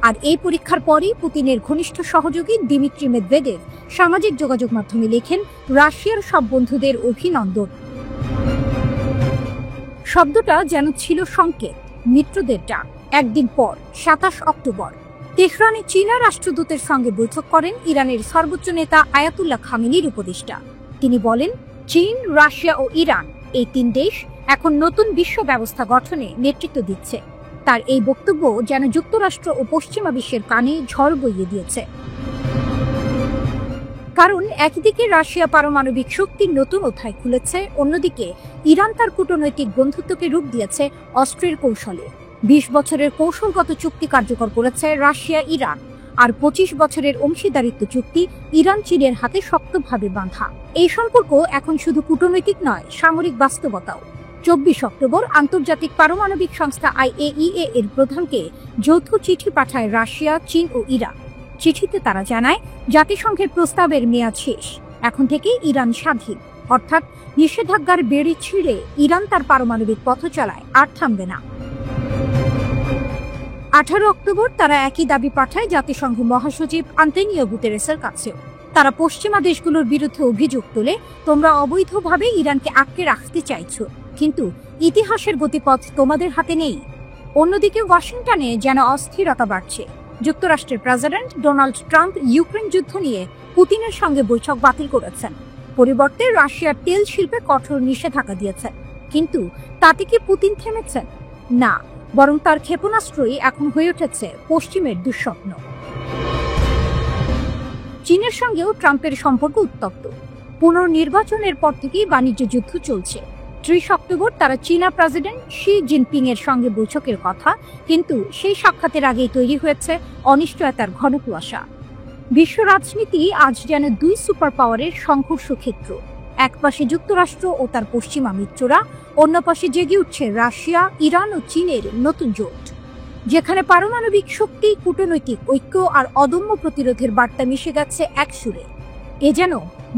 আর এই পরীক্ষার পরই পুতিনের ঘনিষ্ঠ সহযোগী দিমিত্রি মেদভেদেভ সামাজিক যোগাযোগ মাধ্যমে লেখেন, রাশিয়ার সব বন্ধুদের অভিনন্দন। শব্দটা যেন ছিল সংকেত, মিত্রদের ডাক। একদিন পর 27 অক্টোবর তেহরানে চীনা রাষ্ট্রদূতের সঙ্গে বৈঠক করেন ইরানের সর্বোচ্চ নেতা আয়াতুল্লাহ খামেনির উপদেষ্টা। তিনি বলেন, চীন, রাশিয়া ও ইরান, এই 3 দেশ এখন নতুন বিশ্ব ব্যবস্থা গঠনে নেতৃত্ব দিচ্ছে। তার এই বক্তব্য যেন যুক্তরাষ্ট্র ও পশ্চিমা বিশ্বের কানে ঝড় বইয়ে দিয়েছে। কারণ একদিকে রাশিয়া পারমাণবিক শক্তির নতুন অধ্যায় খুলেছে, অন্যদিকে ইরান তার কূটনৈতিক বন্ধুত্বকে রূপ দিয়েছে অস্ত্রের কৌশলে। 20 বছরের কৌশলগত চুক্তি কার্যকর করেছে রাশিয়া ইরান, আর 25 বছরের অংশীদারিত্ব চুক্তি ইরান চীনের হাতে শক্তভাবে বাঁধা। এই সম্পর্ক এখন শুধু কূটনৈতিক নয়, সামরিক বাস্তবতাও। 24 অক্টোবর আন্তর্জাতিক পারমাণবিক সংস্থা IAEA এর প্রধানকে যৌথ চিঠি পাঠায় রাশিয়া, চীন ও ইরান। চিঠিতে তারা জানায়, জাতিসংঘের প্রস্তাবের মেয়াদ শেষ, এখন থেকে ইরান স্বাধীন, অর্থাৎ নিষেধাজ্ঞার বেড়ি ছিঁড়ে ইরান তার পারমাণবিক পথ চালায়, আর থামবে না। 18 অক্টোবর তারা একই দাবি পাঠায় জাতিসংঘ মহাসচিব আন্তোনিও গুতেরেসের কাছেও। তারা পশ্চিমা দেশগুলোর বিরুদ্ধে অভিযোগ তোলে, তোমরা অবৈধভাবে ইরানকে আটকে রাখতে চাইছো, কিন্তু ইতিহাসের গতিপথ তোমাদের হাতে নেই। অন্যদিকে ওয়াশিংটনে যেন অস্থিরতা বাড়ছে। যুক্তরাষ্ট্রের প্রেসিডেন্ট ডোনাল্ড ট্রাম্প ইউক্রেন যুদ্ধ নিয়ে পুতিনের সঙ্গে বৈঠক বাতিল করেছেন। পরিবর্তে রাশিয়ার তেল শিল্পে কঠোর নিষেধাজ্ঞা দিয়েছেন। কিন্তু তাতে কি পুতিন থেমেছেন? না, বরং তার ক্ষেপণাস্ত্রই এখন হয়ে উঠেছে পশ্চিমের দুঃস্বপ্ন। চীনের সঙ্গেও ট্রাম্পের সম্পর্ক উত্তপ্ত। পুনর্নির্বাচনের পর থেকেই বাণিজ্য যুদ্ধ চলছে। 30 অক্টোবর তারা চীনা প্রেসিডেন্ট শি জিনপিং এর সঙ্গে বৈঠকের কথা, কিন্তু সেই সাক্ষাতের আগেই তৈরি হয়েছে অনিশ্চয়তার ঘন কুয়াশা। বিশ্ব রাজনীতি আজ যেন দুই সুপার পাওয়ারের সংঘর্ষ ক্ষেত্র। এক পাশে যুক্তরাষ্ট্র ও তার পশ্চিমা মিত্ররা, অন্য পাশে জেগে উঠছে রাশিয়া, ইরান ও চীনের নতুন জোট, যেখানে পারমাণবিক শক্তি, কূটনৈতিক ঐক্য আর অদম্য প্রতিরোধের বার্তা মিশে গেছে এক সুরে। এ যেন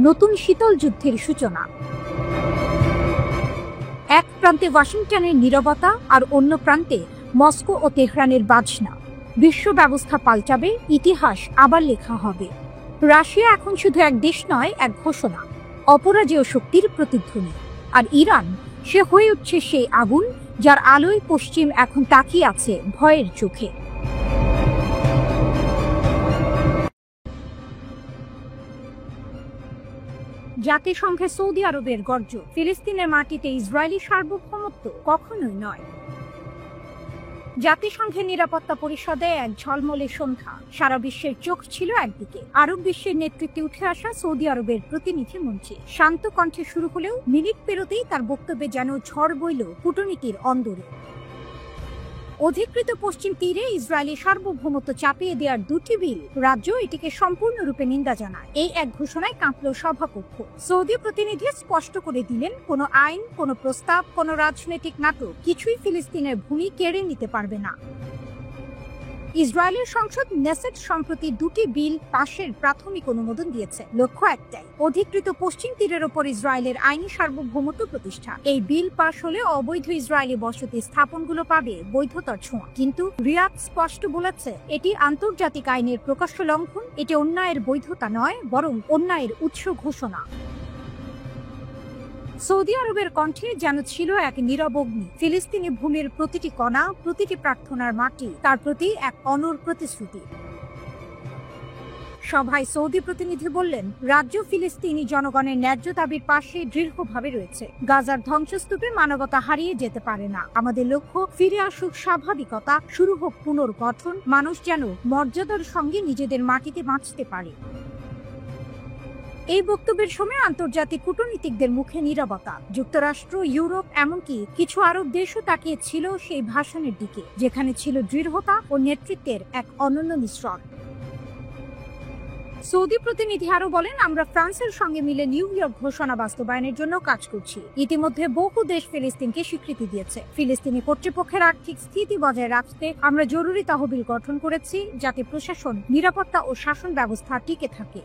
নতুন শীতল যুদ্ধের সূচনা। এক প্রান্তে ওয়াশিংটনের নীরবতা, আর অন্য প্রান্তে মস্কো ও তেহরানের বাজনা। বিশ্ব ব্যবস্থা পাল্টাবে, ইতিহাস আবার লেখা হবে। রাশিয়া এখন শুধু এক দেশ নয়, এক ঘোষণা, অপরাজেয় শক্তির প্রতিধ্বনি। আর ইরান, সে হয়ে উঠছে সেই আগুন যার আলোয় পশ্চিম এখন তাকিয়ে আছে ভয়ের চোখে। জাতিসংঘে সৌদি আরবের গর্জন, ফিলিস্তিনের মাটিতে ইসরায়েলি সার্বভৌমত্ব কখনোই নয়। জাতিসংঘের নিরাপত্তা পরিষদে এক ঝলমলে সন্ধ্যা। সারা বিশ্বের চোখ ছিল একদিকে। আরব বিশ্বের নেতৃত্বে উঠে আসা সৌদি আরবের প্রতিনিধি মঞ্চে। শান্ত কণ্ঠে শুরু হলেও মিনিট পেরোতেই তার বক্তব্যে যেন ঝড় বইল কূটনীতির অন্দরে। অধিকৃত পশ্চিম তীরে ইসরায়েলি সার্বভৌমত্ব চাপিয়ে দেওয়ার দুটি বিল, রাজ্য এটিকে সম্পূর্ণরূপে নিন্দা জানায়। এই এক ঘোষণায় কাঁপল সভাকক্ষ। সৌদি প্রতিনিধি স্পষ্ট করে দিলেন, কোনো আইন, কোনো প্রস্তাব, কোনো রাজনৈতিক নাটক কিছুই ফিলিস্তিনের ভূমি কেড়ে নিতে পারবে না। ইসরায়েলের সংসদ নেসেট সম্প্রতি দুটি বিল পাশের প্রাথমিক অনুমোদন দিয়েছে। লক্ষ্য একটাই, অধিকৃত পশ্চিম তীরের ওপর ইসরায়েলের আইনি সার্বভৌমত্ব প্রতিষ্ঠা। এই বিল পাশ হলে অবৈধ ইসরায়েলি বসতি স্থাপনগুলো পাবে বৈধতার ছোঁয়া। কিন্তু রিয়াদ স্পষ্ট বলেছে, এটি আন্তর্জাতিক আইনের প্রকাশ্য লঙ্ঘন। এটি অন্যায়ের বৈধতা নয়, বরং অন্যায়ের উৎস ঘোষণা। সৌদি আরবের কণ্ঠে যেন ছিল এক নীরব অগ্নি। ফিলিস্তিনি ভূমির প্রতিটি কণা, প্রতিটি প্রার্থনার মাটি তার প্রতি এক অনড় প্রতিশ্রুতি। সভায় সৌদি প্রতিনিধি বললেন, রাজ্য ফিলিস্তিনি জনগণের ন্যায্য দাবির পাশে দৃঢ়ভাবে রয়েছে। গাজার ধ্বংসস্তূপে মানবতা হারিয়ে যেতে পারে না। আমাদের লক্ষ্য, ফিরে আসুক স্বাভাবিকতা, শুরু হোক পুনর্গঠন, মানুষ যেন মর্যাদার সঙ্গে নিজেদের মাটিতে বাঁচতে পারে। এই বক্তব্যের সময় আন্তর্জাতিক কূটনীতিকদের মুখে নীরবতা। যুক্তরাষ্ট্র, ইউরোপ, এমনকি কিছু আরব দেশও তাকিয়ে ছিল সেই ভাষণের দিকে, যেখানে ছিল দৃঢ়তা ও নেতৃত্বের এক অনন্য মিশ্রণ। সৌদি প্রতিনিধি আরো বলেন, আমরা ফ্রান্সের সঙ্গে মিলে নিউ ইয়র্ক ঘোষণা বাস্তবায়নের জন্য কাজ করছি। ইতিমধ্যে বহু দেশ ফিলিস্তিনকে স্বীকৃতি দিয়েছে। ফিলিস্তিনি কর্তৃপক্ষের আর্থিক স্থিতি বজায় রাখতে আমরা জরুরি তহবিল গঠন করেছি, যাতে প্রশাসন, নিরাপত্তা ও শাসন ব্যবস্থা টিকে থাকে।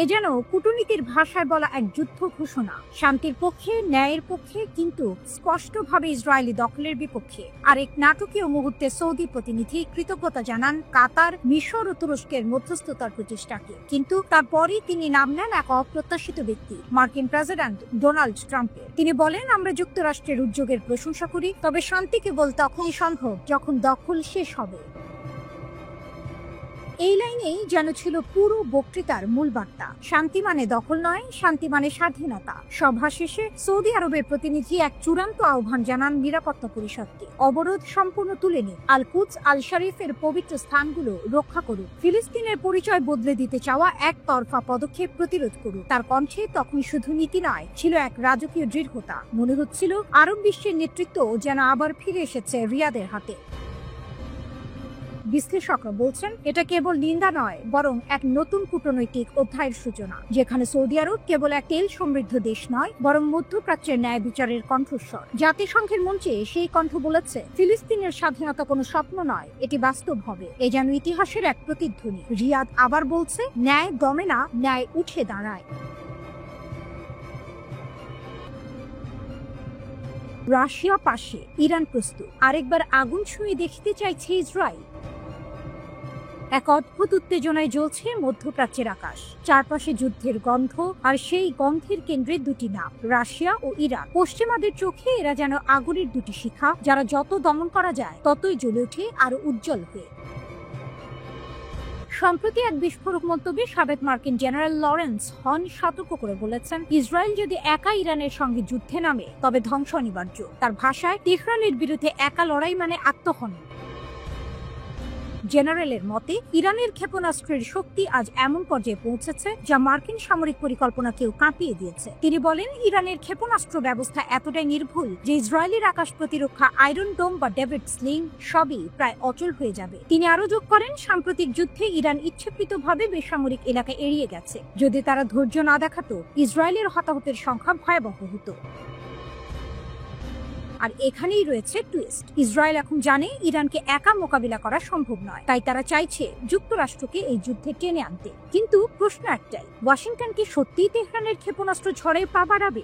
এ যেন কূটনীতির ভাষায় বলা এক যুদ্ধ ঘোষণা, শান্তির পক্ষে, ন্যায়ের পক্ষে, কিন্তু স্পষ্টভাবে ইসরায়েলি দখলের বিপক্ষে। আর এক নাটকীয় মুহূর্তে সৌদি প্রতিনিধি কৃতজ্ঞতা জানান কাতার, মিশর ও তুরস্কের মধ্যস্থতার প্রচেষ্টাকে। কিন্তু তারপরই তিনি নাম নেন এক অপ্রত্যাশিত ব্যক্তি, মার্কিন প্রেসিডেন্ট ডোনাল্ড ট্রাম্পের। তিনি বলেন, আমরা যুক্তরাষ্ট্রের উদ্যোগের প্রশংসা করি, তবে শান্তি কেবল তখনই সম্ভব যখন দখল শেষ হবে। এই লাইনেই যেন ছিল পুরো বক্তৃতার মূল বার্তা। শান্তি মানে দখল নয়, শান্তি মানে স্বাধীনতা। সভা শেষে সৌদি আরবের প্রতিনিধি এক চূড়ান্ত আহ্বান জানান নিরাপত্তা পরিষদকে, অবরোধ সম্পূর্ণ তুলে নিন, আল কুদস, আল শরীফের পবিত্র স্থানগুলো রক্ষা করুন, ফিলিস্তিনের পরিচয় বদলে দিতে চাওয়া একতরফা পদক্ষেপ প্রতিরোধ করুন। তার কণ্ঠে তখন শুধু নীতি নয়, ছিল এক রাজকীয় দৃঢ়তা। মনে হচ্ছিল আরব বিশ্বের নেতৃত্ব যেন আবার ফিরে এসেছে রিয়াদের হাতে। বিশ্লেষকরা বলছেন এটা কেবল নিন্দা নয়, বরং এক নতুন কূটনৈতিক অধ্যায়ের সূচনা, যেখানে সৌদি আরব কেবল এক তেল সমৃদ্ধ দেশ নয়, বরং মধ্যপ্রাচ্যের ন্যায় বিচারের কণ্ঠস্বর। জাতিসংঘের মঞ্চে সেই কণ্ঠ বলেছে, ফিলিস্তিনের স্বাধীনতা কোনো স্বপ্ন নয়, এটি বাস্তব হবে। এ যেন ইতিহাসের এক প্রতিধ্বনি। রিয়াদ আবার বলছে, ন্যায় দমে না, ন্যায় উঠে দাঁড়ায়। রাশিয়া পাশে, ইরান প্রস্তুত। আরেকবার আগুন ছুঁয়ে দেখতে চাইছে ইসরায়েল। এক অদ্ভুত উত্তেজনায় জ্বলছে মধ্যপ্রাচ্যের আকাশ। চারপাশে যুদ্ধের গন্ধ, আর সেই গন্ধের কেন্দ্রে দুটি নাম, রাশিয়া ও ইরান। পশ্চিমাদের চোখে এরা যেন আগুনের দুটি শিখা, যারা যত দমন করা যায় ততই জ্বলে ওঠে আরো উজ্জ্বল হয়ে। সম্প্রতি এক বিস্ফোরক মন্তব্যে সাবেক মার্কিন জেনারেল লরেন্স হন সতর্ক করে বলেছেন, ইসরায়েল যদি একা ইরানের সঙ্গে যুদ্ধে নামে তবে ধ্বংস অনিবার্য। তার ভাষায়, তেহরানের বিরুদ্ধে একা লড়াই মানে আত্মহনন। জেনারেলের মতে, ইরানের ক্ষেপণাস্ত্রের শক্তি আজ এমন পর্যায়ে পৌঁছেছে যা মার্কিন সামরিক পরিকল্পনাকেও কাঁপিয়ে দিয়েছে। তিনি বলেন, ইরানের ক্ষেপণাস্ত্র ব্যবস্থা এতটাই নির্ভুল যে ইসরায়েলের আকাশ প্রতিরক্ষা, আয়রন ডোম বা ডেভিড স্লিং সবই প্রায় অচল হয়ে যাবে। তিনি আরো যোগ করেন, সাম্প্রতিক যুদ্ধে ইরান ইচ্ছাকৃতভাবে বেসামরিক এলাকা এড়িয়ে গেছে। যদি তারা ধৈর্য না দেখাতো, ইসরায়েলের হতাহতের সংখ্যা ভয়াবহ হতো। আর এখানেই রয়েছে টুইস্ট। ইসরায়েল এখন জানে ইরানকে একা মোকাবিলা করা সম্ভব নয়, তাই তারা চাইছে যুক্তরাষ্ট্রকে এই যুদ্ধে টেনে আনতে। কিন্তু প্রশ্ন একটাই, ওয়াশিংটন কি সত্যিই তেহরানের ক্ষেপণাস্ত্র ঝড়ে পা বাড়াবে?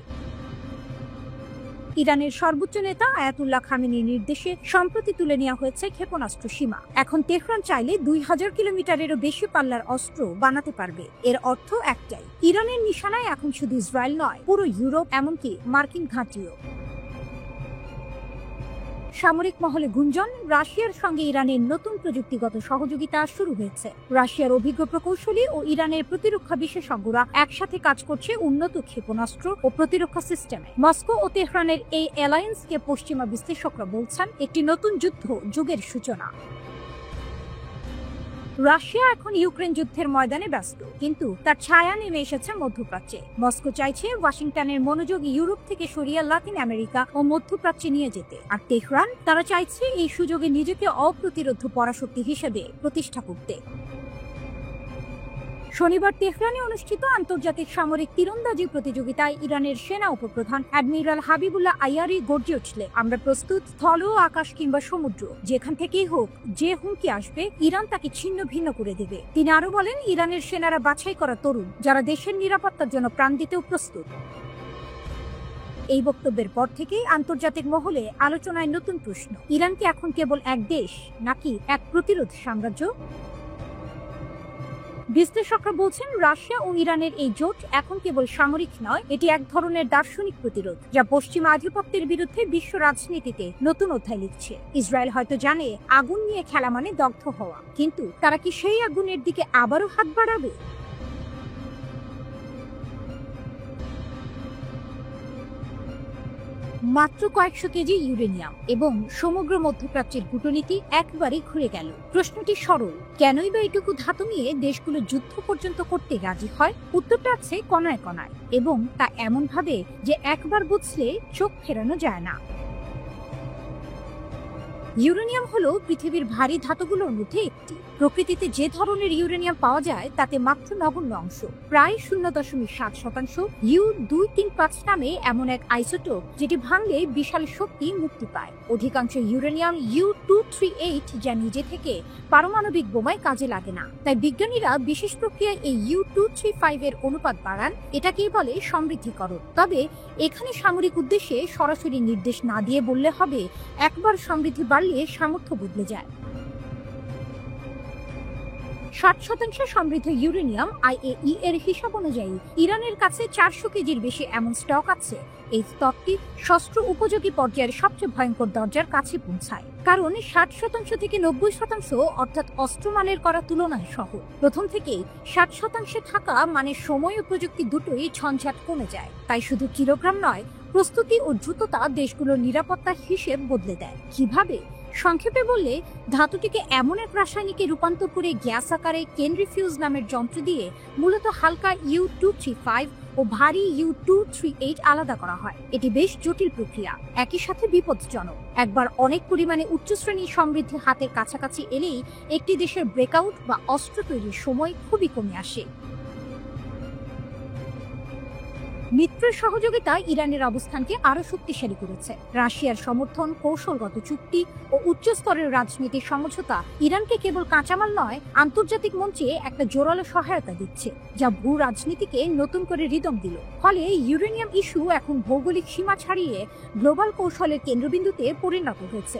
ইরানের সর্বোচ্চ নেতা আয়াতুল্লাহ খামেনির নির্দেশে সম্প্রতি তুলে নেওয়া হয়েছে ক্ষেপণাস্ত্র সীমা। এখন তেহরান চাইলে 2000 কিলোমিটারেরও বেশি পাল্লার অস্ত্র বানাতে পারবে। এর অর্থ একটাই, ইরানের নিশানায় এখন শুধু ইসরায়েল নয়, পুরো ইউরোপ, এমনকি মার্কিন ঘাঁটিও। সামরিক মহলে গুঞ্জন, রাশিয়ার সঙ্গে ইরানের নতুন প্রযুক্তিগত সহযোগিতা শুরু হয়েছে। রাশিয়ার অভিজ্ঞ প্রকৌশলী ও ইরানের প্রতিরক্ষা বিশেষজ্ঞরা একসাথে কাজ করছে উন্নত ক্ষেপণাস্ত্র ও প্রতিরক্ষা সিস্টেমে। মস্কো ও তেহরানের এই অ্যালায়েন্সকে পশ্চিমা বিশ্লেষকরা বলছেন একটি নতুন যুগের সূচনা। রাশিয়া এখন ইউক্রেন যুদ্ধের ময়দানে ব্যস্ত, কিন্তু তার ছায়া নেমে এসেছে মধ্যপ্রাচ্যে। মস্কো চাইছে ওয়াশিংটনের মনোযোগ ইউরোপ থেকে সরিয়ে লাতিন আমেরিকা ও মধ্যপ্রাচ্যে নিয়ে যেতে। আর তেহরান, তারা চাইছে এই সুযোগে নিজেকে অপ্রতিরোধ্য পরাশক্তি হিসেবে প্রতিষ্ঠা করতে। শনিবার তেহরানে অনুষ্ঠিত আন্তর্জাতিক সামরিক তীরন্দাজি প্রতিযোগিতায় ইরানের সেনা উপপ্রধান অ্যাডমিরাল হাবিবুল্লাহ আইয়ারি গর্জে উঠলেন, আমরা প্রস্তুত, স্থল, আকাশ কিংবা সমুদ্র, যেখান থেকেই হোক, যে হুমকি আসবে ইরান তাকে ছিন্ন ভিন্ন করে দেবে। তিনি আরো বলেন, ইরানের সেনারা বাছাই করা তরুণ, যারা দেশের নিরাপত্তার জন্য প্রাণ দিতেও প্রস্তুত। এই বক্তব্যের পর থেকেই আন্তর্জাতিক মহলে আলোচনায় নতুন প্রশ্ন, ইরান কি এখন কেবল এক দেশ নাকি এক প্রতিরোধ সাম্রাজ্য? বিশ্লেষকরা বলছেন, রাশিয়া ও ইরানের এই জোট এখন কেবল সামরিক নয়, এটি এক ধরনের দার্শনিক প্রতিরোধ, যা পশ্চিমা আধিপত্যের বিরুদ্ধে বিশ্ব রাজনীতিতে নতুন অধ্যায় লিখছে। ইসরায়েল হয়তো জানে আগুন নিয়ে খেলা মানে দগ্ধ হওয়া, কিন্তু তারা কি সেই আগুনের দিকে আবারও হাত বাড়াবে? মাত্র কয়েকশো কেজি ইউরেনিয়াম এবং সমগ্র মধ্যপ্রাচ্যের কূটনীতি একবারে ঘুরে গেল। প্রশ্নটি সরল, কেনই বা এটুকু ধাতু নিয়ে দেশগুলো যুদ্ধ পর্যন্ত করতে রাজি হয়? উত্তরটা আছে কণায় কণায়, এবং তা এমন ভাবে যে একবার বুঝলে চোখ ফেরানো যায় না। ইউরেনিয়াম হলো পৃথিবীর ভারী ধাতুগুলোর মধ্যে একটি। প্রকৃতিতে যে ধরনের ইউরেনিয়াম পাওয়া যায় তাতে মাত্র নগণ্য অংশ, প্রায় 0.7%, U-235 নামে এমন এক আইসোটোপ যেটি ভাঙলে বিশাল শক্তি মুক্তি পায়। অধিকাংশ ইউরেনিয়াম U-238 যা নিজে থেকে পারমাণবিক বোমায় কাজে লাগে না। তাই বিজ্ঞানীরা বিশেষ প্রক্রিয়ায় এই U-235 এর অনুপাত বাড়ান, এটাকেই বলে সমৃদ্ধিকরণ। তবে এখানে সামরিক উদ্দেশ্যে সরাসরি নির্দেশ না দিয়ে বললে হবে, একবার সমৃদ্ধি বাড়লে সামর্থ্য বদলে যায়। 60% সমৃদ্ধ ইউরেনিয়াম IAEA এর হিসাব অনুযায়ী ইরানের কাছে 400 কেজির বেশি এমন স্টক আছে। এই স্তরটি শস্ত্র উপযোগী পর্যায়ের সবচেয়ে ভয়ঙ্কর দরজার কাছে পৌঁছায়, কারণ 60% থেকে 90% অর্থাৎ অস্ত্রমানের করা তুলনায় সহজ। প্রথম থেকেই 60% থাকা মানে সময় ও প্রযুক্তি দুটোই ঝঞ্ঝাট কমে যায়। তাই শুধু কিলোগ্রাম নয়, প্রস্তুতি ও দ্রুততা দেশগুলোর নিরাপত্তার হিসেব বদলে দেয়। কিভাবে? সংক্ষেপে বললে, ধাতুটিকে এমন এক রাসায়নিকে রূপান্তর করে গ্যাস আকারে কেন্দ্রিফিউজ নামের যন্ত্র দিয়ে মূলত হালকা U-235 ও ভারী U-238 আলাদা করা হয়। এটি বেশ জটিল প্রক্রিয়া, একই সাথে বিপজ্জনক। একবার অনেক পরিমাণে উচ্চশ্রেণীর সমৃদ্ধি হাতের কাছাকাছি এলেই একটি দেশের ব্রেকআউট বা অস্ত্র তৈরির সময় খুবই কমে আসে। মিত্রের সহযোগিতা ইরানের অবস্থানকে আরো শক্তিশালী করেছে। রাশিয়ার সমর্থন, কৌশলগত চুক্তি ও উচ্চস্তরের রাজনৈতিক সমঝোতা ইরানকে কেবল কাঁচামাল নয়, আন্তর্জাতিক মঞ্চে একটা জোরালো সহায়তা দিচ্ছে, যা ভূ রাজনীতিকে নতুন করে রিদম দিল। ফলে ইউরেনিয়াম ইস্যু এখন ভৌগোলিক সীমা ছাড়িয়ে গ্লোবাল কৌশলের কেন্দ্রবিন্দুতে পরিণত হয়েছে।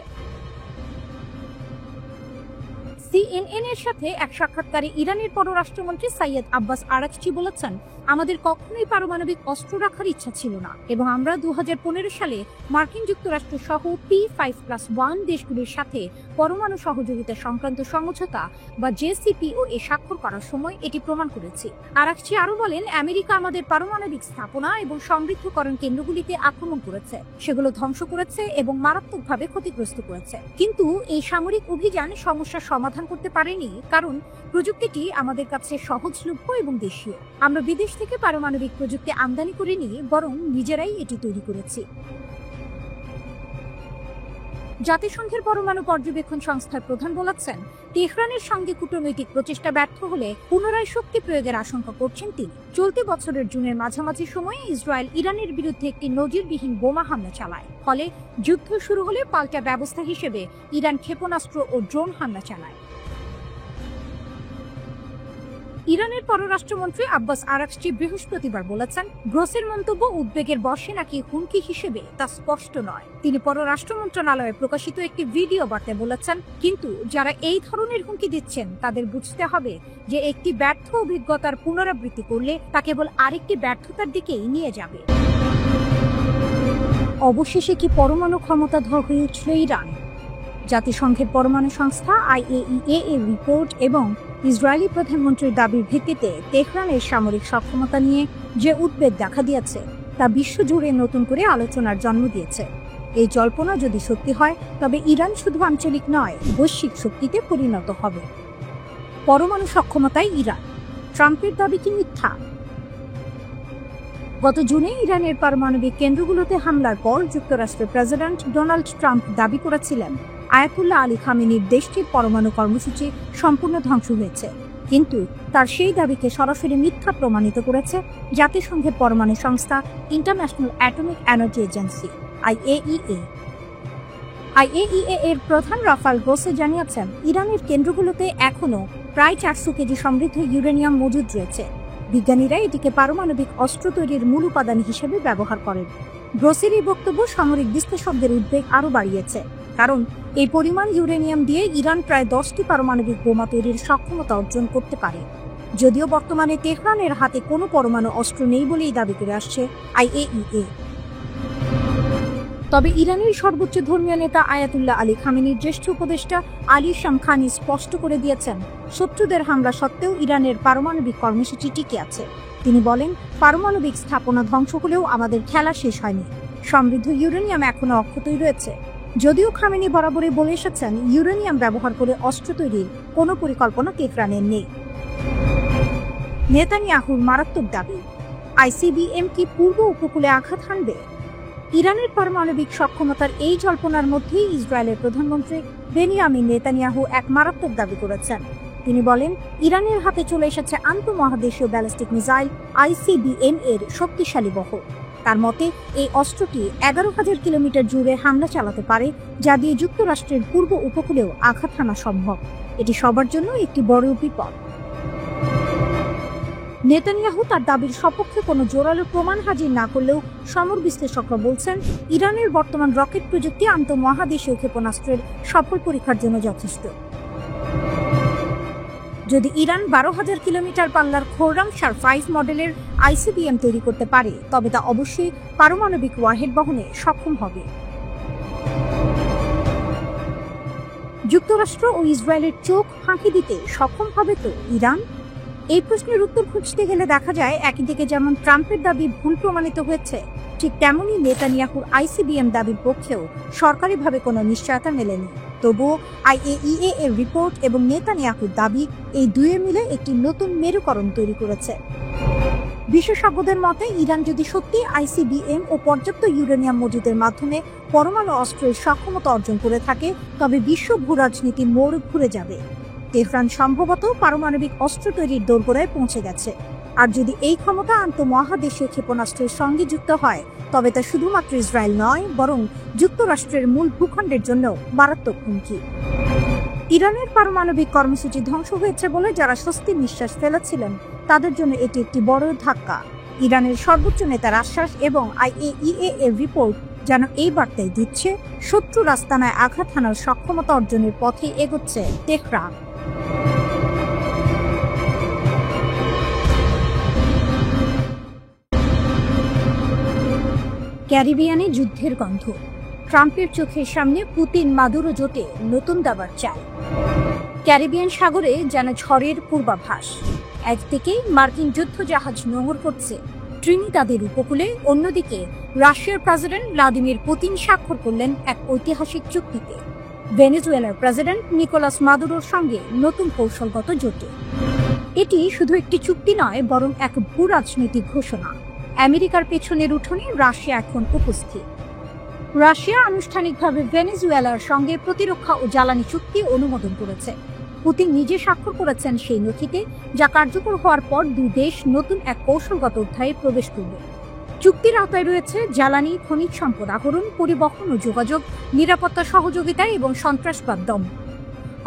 CNN এর সাথে এক সাক্ষাৎকারে ইরানের পররাষ্ট্রমন্ত্রী সৈয়দ আব্বাস আরাকচি বলেছেন, আমাদের কখনোই পারমাণবিক অস্ত্র রাখার ইচ্ছা ছিল না এবং আমরা 2015 সালে মার্কিন যুক্তরাষ্ট্র সহ P5+1 দেশগুলির সাথে পরমাণু সহযোগিতা সংক্রান্ত সমঝোতা বা JCPOA স্বাক্ষর করার সময় এটি প্রমাণ করেছি। আরাকচি আরো বলেন, আমেরিকা আমাদের পারমাণবিক স্থাপনা এবং সমৃদ্ধকরণ কেন্দ্রগুলিতে আক্রমণ করেছে, সেগুলো ধ্বংস করেছে এবং মারাত্মকভাবে ক্ষতিগ্রস্ত করেছে। কিন্তু এই সামরিক অভিযান সমস্যার সমাধান করতে পারেনি, কারণ প্রযুক্তিটি আমাদের কাছে সহজলভ্য এবং দেশীয়। আমরা বিদেশ থেকে পারমাণবিক প্রযুক্তি আমদানি করিনি, বরং নিজেরাই এটি তৈরি করেছি। জাতিসংঘের পরমাণু পর্যবেক্ষণ সংস্থার প্রধান বলেছেন, তেহরানের সঙ্গে কূটনৈতিক প্রচেষ্টা ব্যর্থ হলে পুনরায় শক্তি প্রয়োগের আশঙ্কা করছেন তিনি। চলতি বছরের জুনের মাঝামাঝি সময়ে ইসরায়েল ইরানের বিরুদ্ধে একটি নজিরবিহীন বোমা হামলা চালায়। ফলে যুদ্ধ শুরু হলে পাল্টা ব্যবস্থা হিসেবে ইরান ক্ষেপণাস্ত্র ও ড্রোন হামলা চালায়। ইরানের পররাষ্ট্রমন্ত্রী আব্বাস আরাকচি বৃহস্পতিবার বলেছেন, গ্রোসের মন্তব্য উদ্বেগের বশে নাকি হুমকি হিসেবে তা স্পষ্ট নয়। তিনি পররাষ্ট্র মন্ত্রণালয়ে প্রকাশিত একটি ভিডিও বার্তায় বলেছেন, কিন্তু যারা এই ধরনের হুমকি দিচ্ছেন তাদের বুঝতে হবে যে একটি ব্যর্থ অভিজ্ঞতার পুনরাবৃত্তি করলে তা কেবল আরেকটি ব্যর্থতার দিকেই নিয়ে যাবে। অবশেষে কি পরমাণু ক্ষমতাধর হয়ে উঠল ইরান? জাতিসংঘের পরমাণু সংস্থা IAEA এর রিপোর্ট এবং ইসরায়েলি প্রধানমন্ত্রীর দাবির ভিত্তিতে তেহরানের সামরিক সক্ষমতা নিয়ে যে উদ্বেগ দেখা দিয়েছে তা বিশ্বজুড়ে নতুন করে আলোচনার জন্ম দিয়েছে। এই জল্পনা যদি সত্যি হয়, তবে ইরান শুধু আঞ্চলিক নয়, বৈশ্বিক শক্তিতে পরিণত হবে। পরমাণু সক্ষমতায় ইরান, ট্রাম্পের দাবি কি মিথ্যা? গত জুনে ইরানের পারমাণবিক কেন্দ্রগুলোতে হামলার পর যুক্তরাষ্ট্রের প্রেসিডেন্ট ডোনাল্ড ট্রাম্প দাবি করেছিলেন, আয়াতুল্লাহ আলী খামেনির দেশটির পরমাণু কর্মসূচি সম্পূর্ণ ধ্বংস হয়েছে। কিন্তু তার সেই দাবিকে সরাসরি মিথ্যা প্রমাণিত করেছে জাতিসংঘের পরমাণু সংস্থা international atomic energy agency IAEA এর প্রধান রাফাল গ্রোসে জানিয়েছেন, ইরানের কেন্দ্রগুলোতে এখনও প্রায় 400 কেজি সমৃদ্ধ ইউরেনিয়াম মজুদ রয়েছে। বিজ্ঞানীরা এটিকে পারমাণবিক অস্ত্র তৈরির মূল উপাদান হিসেবে ব্যবহার করেন। গ্রোসের এই বক্তব্য সামরিক বিশ্লেষকদের উদ্বেগ আরও বাড়িয়েছে, কারণ এই পরিমাণ ইউরেনিয়াম দিয়ে ইরান প্রায় 10টি পারমাণবিক বোমা তৈরির সক্ষমতা অর্জন করতে পারে। যদিও বর্তমানে তেহরানের হাতে কোনো পরমাণু অস্ত্র নেই বলেই দাবি করে আসছে IAEA। তবে ইরানের সর্বোচ্চ ধর্মীয় নেতা আয়াতুল্লাহ আলী খামেনির জ্যেষ্ঠ উপদেষ্টা আলী শামখানি স্পষ্ট করে দিয়েছেন, শত্রুদের হামলা সত্ত্বেও ইরানের পারমাণবিক কর্মসূচি টিকে আছে। তিনি বলেন, পারমাণবিক স্থাপনা ধ্বংস হলেও আমাদের খেলা শেষ হয়নি, সমৃদ্ধ ইউরেনিয়াম এখনো অক্ষতই রয়েছে। যদিও খামেনি বরাবরই বলে এসেছেন, ইউরেনিয়াম ব্যবহার করে অস্ত্র তৈরির কোনো পরিকল্পনা তেহরানের নেই। নেতানিয়াহুর মারাত্মক দাবি, ICBM কি পূর্ব উপকূলে আঘাত হানবে? ইরানের পারমাণবিক সক্ষমতার এই জল্পনার মধ্যেই ইসরায়েলের প্রধানমন্ত্রী বেনিয়ামিন নেতানিয়াহু এক মারাত্মক দাবি করেছেন। তিনি বলেন, ইরানের হাতে চলে এসেছে আন্তঃমহাদেশীয় ব্যালিস্টিক মিসাইল ICBM এর শক্তিশালী বহর। তার মতে, এই অস্ত্রটি 11,000 কিলোমিটার জুড়ে হামলা চালাতে পারে, যা দিয়ে যুক্তরাষ্ট্রের পূর্ব উপকূলেও আঘাত হানা সম্ভব। এটি সবার জন্য একটি বড় বিপদ। নেতানিয়াহু তার দাবির সপক্ষে কোনো জোরালো প্রমাণ হাজির না করলেও সমর বিশ্লেষকরা বলছেন, ইরানের বর্তমান রকেট প্রযুক্তি আন্তঃমহাদেশীয় ক্ষেপণাস্ত্রের সফল পরীক্ষার জন্য যথেষ্ট। যদি ইরান 12,000 কিলোমিটার পাল্লার খোররামশার 5 মডেলের ICBM তৈরি করতে পারে, তবে তা অবশ্যই পারমাণবিক ওয়ারহেড বহনে সক্ষম হবে। যুক্তরাষ্ট্র ও ইসরায়েলের চোখ ফাঁকি দিতে সক্ষম হবে তো ইরান? এই প্রশ্নের উত্তর খুঁজতে গেলে দেখা যায়, একদিকে যেমন ট্রাম্পের দাবি ভুল প্রমাণিত হয়েছে, ঠিক তেমনই নেতানিয়াহুর ICBM দাবির পক্ষেও সরকারিভাবে কোনো নিশ্চয়তা মেলেনি। তবুও IAEA এর রিপোর্ট এবং নেতানিয়াহুর দাবি, এই দুয়ে মিলে একটি নতুন মেরুকরণ তৈরি করেছে। বিশেষজ্ঞদের মতে ইরান যদি সত্যি আইসিবিএম ও পর্যাপ্ত ইউরেনিয়াম মজুদের মাধ্যমে পরমাণু অস্ত্রের সক্ষমতা অর্জন করে থাকে, তবে বিশ্ব ভূরাজনীতির মোড় ঘুরে যাবে। তেহরান সম্ভবত পারমাণবিক অস্ত্র তৈরির দোরগোড়ায় পৌঁছে গেছে। আর যদি এই ক্ষমতা আন্তঃমহাদেশীয় ক্ষেপণাস্ত্রের সঙ্গে যুক্ত হয়, তবে তা শুধুমাত্র ইসরায়েল নয়, বরং যুক্তরাষ্ট্রের মূল ভূখণ্ডের জন্য মারাত্মক হুমকি। ইরানের পারমাণবিক কর্মসূচি ধ্বংস হয়েছে বলে যারা স্বস্তির নিঃশ্বাস ফেলেছিলেন, তাদের জন্য এটি একটি বড় ধাক্কা। ইরানের সর্বোচ্চ নেতার আশ্বাস এবং IAEA এর রিপোর্ট যেন এই বার্তাই দিচ্ছে, শত্রুর আস্তানায় আঘাত হানার সক্ষমতা অর্জনের পথে এগোচ্ছে তেহরান। ক্যারিবিয়ানে যুদ্ধের গন্ধ, ট্রাম্পের চোখের সামনে পুতিন মাদুরো জোটে নতুন দাবার চাল। ক্যারিবিয়ান সাগরে যেন ঝড়ের পূর্বাভাস। একদিকে মার্কিন যুদ্ধজাহাজ নোঙর করছে ট্রিনিদাদের উপকূলে, অন্যদিকে রাশিয়ার প্রেসিডেন্ট ভ্লাদিমির পুতিন স্বাক্ষর করলেন এক ঐতিহাসিক চুক্তিতে ভেনেজুয়েলার প্রেসিডেন্ট নিকোলাস মাদুরোর সঙ্গে নতুন কৌশলগত জোটে। এটি শুধু একটি চুক্তি নয়, বরং এক ভূরাজনৈতিক ঘোষণা। আমেরিকার পেছনের উঠোনে রাশিয়া এখন উপস্থিত। রাশিয়া আনুষ্ঠানিকভাবে ভেনেজুয়েলার সঙ্গে প্রতিরক্ষা ও জ্বালানি চুক্তি অনুমোদন করেছে। পুতিন নিজে স্বাক্ষর করেছেন সেই নথিতে, যা কার্যকর হওয়ার পর দুই দেশ নতুন এক কৌশলগত অধ্যায়ে প্রবেশ করবে। চুক্তির আওতায় রয়েছে জ্বালানি, খনিজ সম্পদ আহরণ, পরিবহন ও যোগাযোগ, নিরাপত্তা সহযোগিতা এবং সন্ত্রাসবাদ দমন।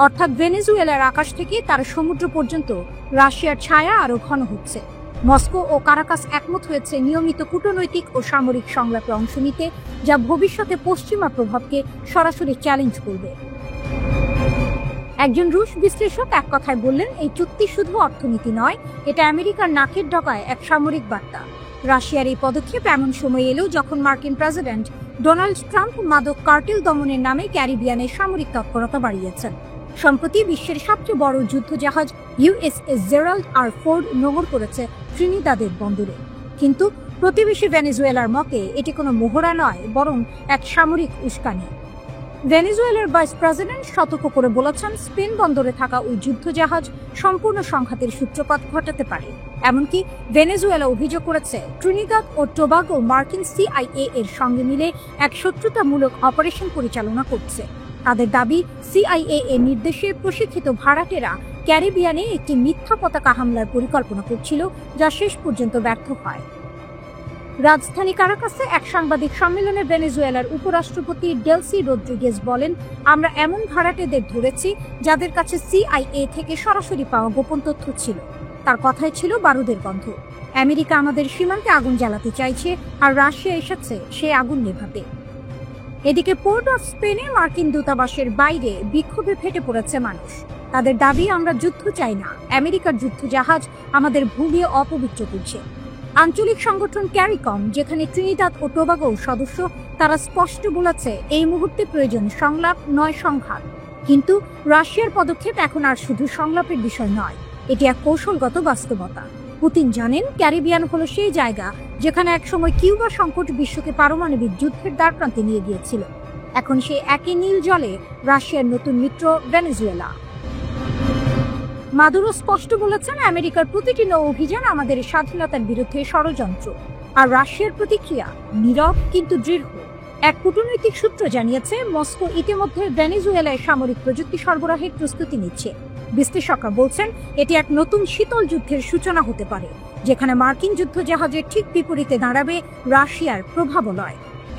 অর্থাৎ ভেনেজুয়েলার আকাশ থেকে তার সমুদ্র পর্যন্ত রাশিয়ার ছায়া আরও ঘন হচ্ছে। মস্কো ও কারাকাস একমত হয়েছে নিয়মিত কূটনৈতিক ও সামরিক সংলাপে অংশ নিতে, যা ভবিষ্যতে পশ্চিমা প্রভাবকে সরাসরি চ্যালেঞ্জ করবে। একজন রুশ বিশ্লেষক এক কথায় বললেন, এই চুক্তি শুধু অর্থনীতি নয়, এটা আমেরিকার নাকের ডগায় এক সামরিক বার্তা। রাশিয়ার এই পদক্ষেপ এমন সময় এলেও যখন মার্কিন প্রেসিডেন্ট ডোনাল্ড ট্রাম্প মাদক কার্টেল দমনের নামে ক্যারিবিয়ানে সামরিক তৎপরতা বাড়িয়েছেন। সম্প্রতি বিশ্বের সবচেয়ে বড় যুদ্ধজাহাজ USS জেরাল্ড আর ফোর্ড নোঙর করেছে ট্রিনিদাদের বন্দরে। কিন্তু প্রতিবেশী ভেনেজুয়েলার মতে এটি কোনো মহড়া নয়, বরং এক সামরিক উস্কানি। ভেনেজুয়েলার ভাইস প্রেসিডেন্ট সতর্ক করে বলেছেন, স্পেন বন্দরে থাকা ওই যুদ্ধজাহাজ সম্পূর্ণ সংঘাতের সূত্রপাত ঘটাতে পারে। এমনকি ভেনেজুয়েলা অভিযোগ করেছে ট্রিনিদাদ ও টোবাগো মার্কিন CIA এর সঙ্গে মিলে এক শত্রুতামূলক অপারেশন পরিচালনা করছে। তাদের দাবি, CIA এর নির্দেশে প্রশিক্ষিত ভাড়াটেরা ক্যারিবিয়ানে একটি মিথ্যা পতাকা হামলার পরিকল্পনা করছিল, যা শেষ পর্যন্ত ব্যর্থ হয়। রাজধানী কারাকাসে এক সাংবাদিক সম্মেলনে ভেনেজুয়েলার উপরাষ্ট্রপতি ডেলসি রদ্রিগেজ বলেন, আমরা এমন ভাড়াটেদের ধরেছি যাদের কাছে CIA থেকে সরাসরি পাওয়া গোপন তথ্য ছিল। তার কথায় ছিল বারুদের গন্ধ। আমেরিকা আমাদের সীমান্তে আগুন জ্বালাতে চাইছে, আর রাশিয়া এসেছে সে আগুন নেভাতে। এদিকে পোর্ট অফ স্পেনে মার্কিন দূতাবাসের বাইরে বিক্ষোভে ফেটে পড়েছে মানুষ। তাদের দাবি, আমরা যুদ্ধ চাই না, আমেরিকার যুদ্ধজাহাজ আমাদের ভূমি অপবিত্র করছে। আঞ্চলিক সংগঠন ক্যারিকম, যেখানে ট্রিনিদাদ ও টোবাগো সদস্য, তারা স্পষ্ট বলেছে এই মুহূর্তে প্রয়োজন সংলাপ নয় সংঘাত। কিন্তু রাশিয়ার পদক্ষেপ এখন আর শুধু সংলাপের বিষয় নয়, এটি এক কৌশলগত বাস্তবতা। পুতিন জানেন ক্যারিবিয়ান হলো সেই জায়গা যেখানে একসময় কিউবা সংকট বিশ্বকে পারমাণবিক যুদ্ধের দ্বারপ্রান্তে নিয়ে গিয়েছিল। এখন সে একই নীল জলে রাশিয়ার নতুন মিত্র ভেনেজুয়েলা। মাদুরো স্পষ্ট বলেছেন, আমেরিকার প্রতিটি নৌ অভিযান আমাদের স্বাধীনতার বিরুদ্ধে ষড়যন্ত্র। আর রাশিয়ার প্রতিক্রিয়া নীরব কিন্তু দৃঢ়। এক কূটনৈতিক সূত্র জানিয়েছে, মস্কো ইতিমধ্যে ভেনেজুয়েলায় সামরিক প্রযুক্তি সরবরাহের প্রস্তুতি নিচ্ছে। বিশ্লেষকরা বলছেন, এটি এক নতুন শীতল যুদ্ধের সূচনা হতে পারে, যেখানে মার্কিন যুদ্ধজাহাজের ঠিক বিপরীতে দাঁড়াবে রাশিয়ার প্রভাবলয়।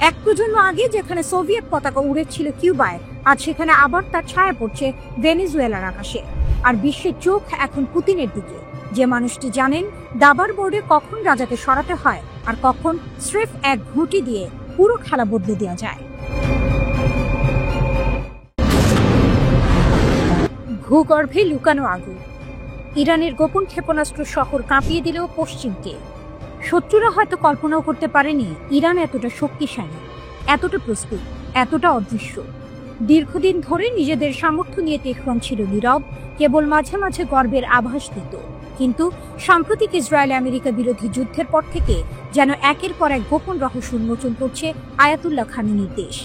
এক প্রজন্ম আগে যেখানে সোভিয়েত পতাকা উড়েছিল কিউবায়, আজ সেখানে আবার তার ছায়া পড়ছে ভেনেজুয়েলার আকাশে। আর বিশ্বের চোখ এখন পুতিনের দিকে, যে মানুষটি জানেন দাবার বোর্ডে কখন রাজাকে সরাতে হয় আর কখন স্রেফ এক ঘুঁটি দিয়ে পুরো খেলা বদলে দেওয়া যায়। ভূগর্ভে লুকানো আগুন, ইরানের গোপন ক্ষেপণাস্ত্র শহর কাঁপিয়ে দিলেও পশ্চিমকে। শত্রুরা হয়তো কল্পনাও করতে পারেনি ইরান এতটা শক্তিশালী, এতটা প্রস্তুত, এতটা অদৃশ্য। দীর্ঘদিন ধরে নিজেদের সামর্থ্য নিয়ে তেহরান ছিল নীরব, কেবল মাঝে মাঝে গর্বের আভাস দিত। কিন্তু সাম্প্রতিক ইসরায়েল আমেরিকা বিরোধী যুদ্ধের পর থেকে যেন একের পর এক গোপন রহস্য উন্মোচন করছে আয়াতুল্লাহ খামেনির দেশ।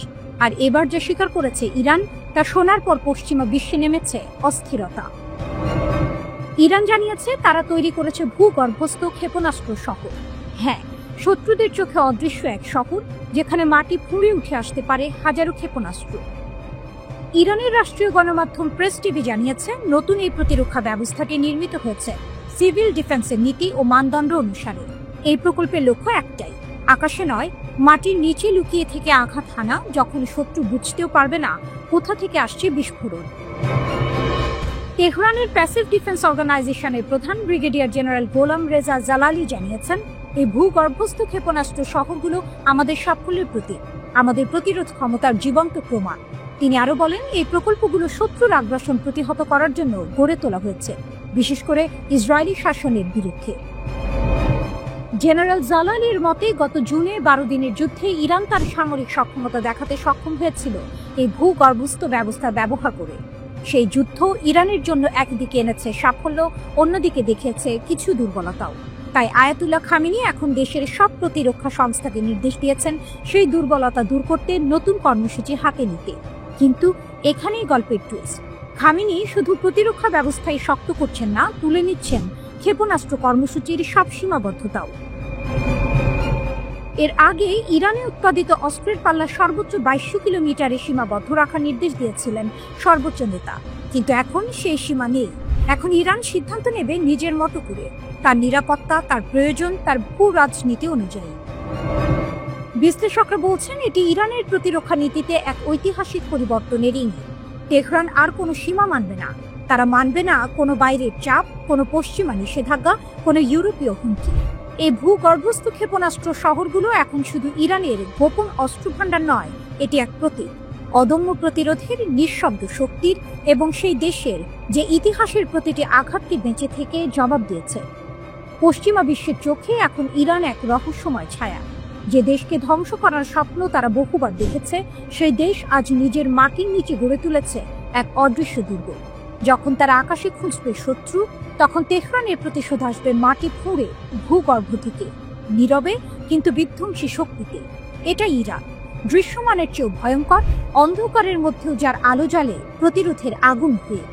আর এবার যা স্বীকার করেছে ইরান, তা শোনার পর পশ্চিমা বিশ্বে নেমেছে অস্থিরতা। ইরান জানিয়েছে তারা তৈরি করেছে ভূগর্ভস্থ ক্ষেপণাস্ত্র শহর। হ্যাঁ, শত্রুদের চোখে অদৃশ্য এক শহর যেখানে মাটি ফুঁড়ে উঠে আসতে পারে হাজারো ক্ষেপণাস্ত্র। ইরানের রাষ্ট্রীয় গণমাধ্যম প্রেস টিভি জানিয়েছে নতুন এই প্রতিরক্ষা ব্যবস্থাটি নির্মিত হয়েছে সিভিল ডিফেন্সের নীতি ও মানদণ্ড অনুসারে। এই প্রকল্পের লক্ষ্য একটাই, আকাশে নয় মাটির নিচে লুকিয়ে থেকে আঘাত হানা, যখন শত্রু বুঝতেও পারবে না কোথা থেকে আসছে বিস্ফোরণ। তেহরানের প্যাসিভ ডিফেন্স অর্গানাইজেশনের প্রধান ব্রিগেডিয়ার জেনারেল গোলাম রেজা জালালি জানিয়েছেন এই ভূগর্ভস্থ ক্ষেপণাস্ত্র শহরগুলো আমাদের সাফল্যের প্রতীক, আমাদের প্রতিরোধ ক্ষমতার জীবন্ত প্রমাণ। তিনি আরো বলেন এই প্রকল্পগুলো শত্রুর আগ্রাসন প্রতিহত করার জন্য গড়ে তোলা হয়েছে, বিশেষ করে ইসরায়েলি শাসনের বিরুদ্ধে। জেনারেল জালালির মতে গত জুনে 12 দিনের যুদ্ধে ইরান তার সামরিক সক্ষমতা দেখাতে সক্ষম হয়েছিল এই ভূগর্ভস্থ ব্যবস্থা ব্যবহার করে। সেই যুদ্ধ ইরানের জন্য একদিকে এনেছে সাফল্য, অন্যদিকে দেখিয়েছে কিছু দুর্বলতাও। তাই আয়াতুল্লাহ খামেনি এখন দেশের সব প্রতিরক্ষা সংস্থাকে নির্দেশ দিয়েছেন সেই দুর্বলতা দূর করতে নতুন কর্মসূচি হাতে নিতে। কিন্তু এখানেই গল্পের টুইস্ট, খামেনি শুধু প্রতিরক্ষা ব্যবস্থায় শক্ত করছেন না, তুলে নিচ্ছেন ক্ষেপণাস্ত্র কর্মসূচির সব সীমাবদ্ধতাও। এর আগে ইরানে উৎপাদিত অস্ত্রের পাল্লা সর্বোচ্চ 2200 কিলোমিটারে সীমাবদ্ধ রাখার নির্দেশ দিয়েছিলেন সর্বোচ্চ নেতা, কিন্তু এখন সেই সীমা নেই। এখন ইরান সিদ্ধান্ত নেবে নিজের মতো করে, তার নিরাপত্তা, তার প্রয়োজন, তার ভূ রাজনীতি অনুযায়ী। বিশ্লেষকরা বলছেন এটি ইরানের প্রতিরক্ষা নীতিতে এক ঐতিহাসিক পরিবর্তনের ইঙ্গিত। তেহরান আর কোনো সীমা মানবে না, তারা মানবে না কোনো বাইরের চাপ, কোনো পশ্চিমা নিষেধাজ্ঞা, কোনো ইউরোপীয় হুমকি। এই ভূগর্ভস্থ ক্ষেপণাস্ত্র শহরগুলো এখন শুধু ইরানের গোপন অস্ত্রভাণ্ডার নয়, এটি এক প্রতীক অদম্য প্রতিরোধের, নিঃশব্দ শক্তির এবং সেই দেশের যে ইতিহাসের প্রতিটি আঘাতকে বেঁচে থেকে জবাব দিয়েছে। পশ্চিমা বিশ্বের চোখে এখন ইরান এক রহস্যময় ছায়া। যে দেশকে ধ্বংস করার স্বপ্ন তারা বহুবার দেখেছে, সেই দেশ আজ নিজের মাটির নিচে গড়ে তুলেছে এক অদৃশ্য দুর্গ। যখন তারা আকাশে খুঁজবে শত্রু, তখন তেহরানের প্রতিশোধ আসবে মাটি ফুঁড়ে, ভূগর্ভ থেকে, নীরবে কিন্তু বিধ্বংসী শক্তিতে। এটাই ইরান, দৃশ্যমানের চেয়েও ভয়ঙ্কর, অন্ধকারের মধ্যেও যার আলো জ্বালে প্রতিরোধের আগুন হয়ে।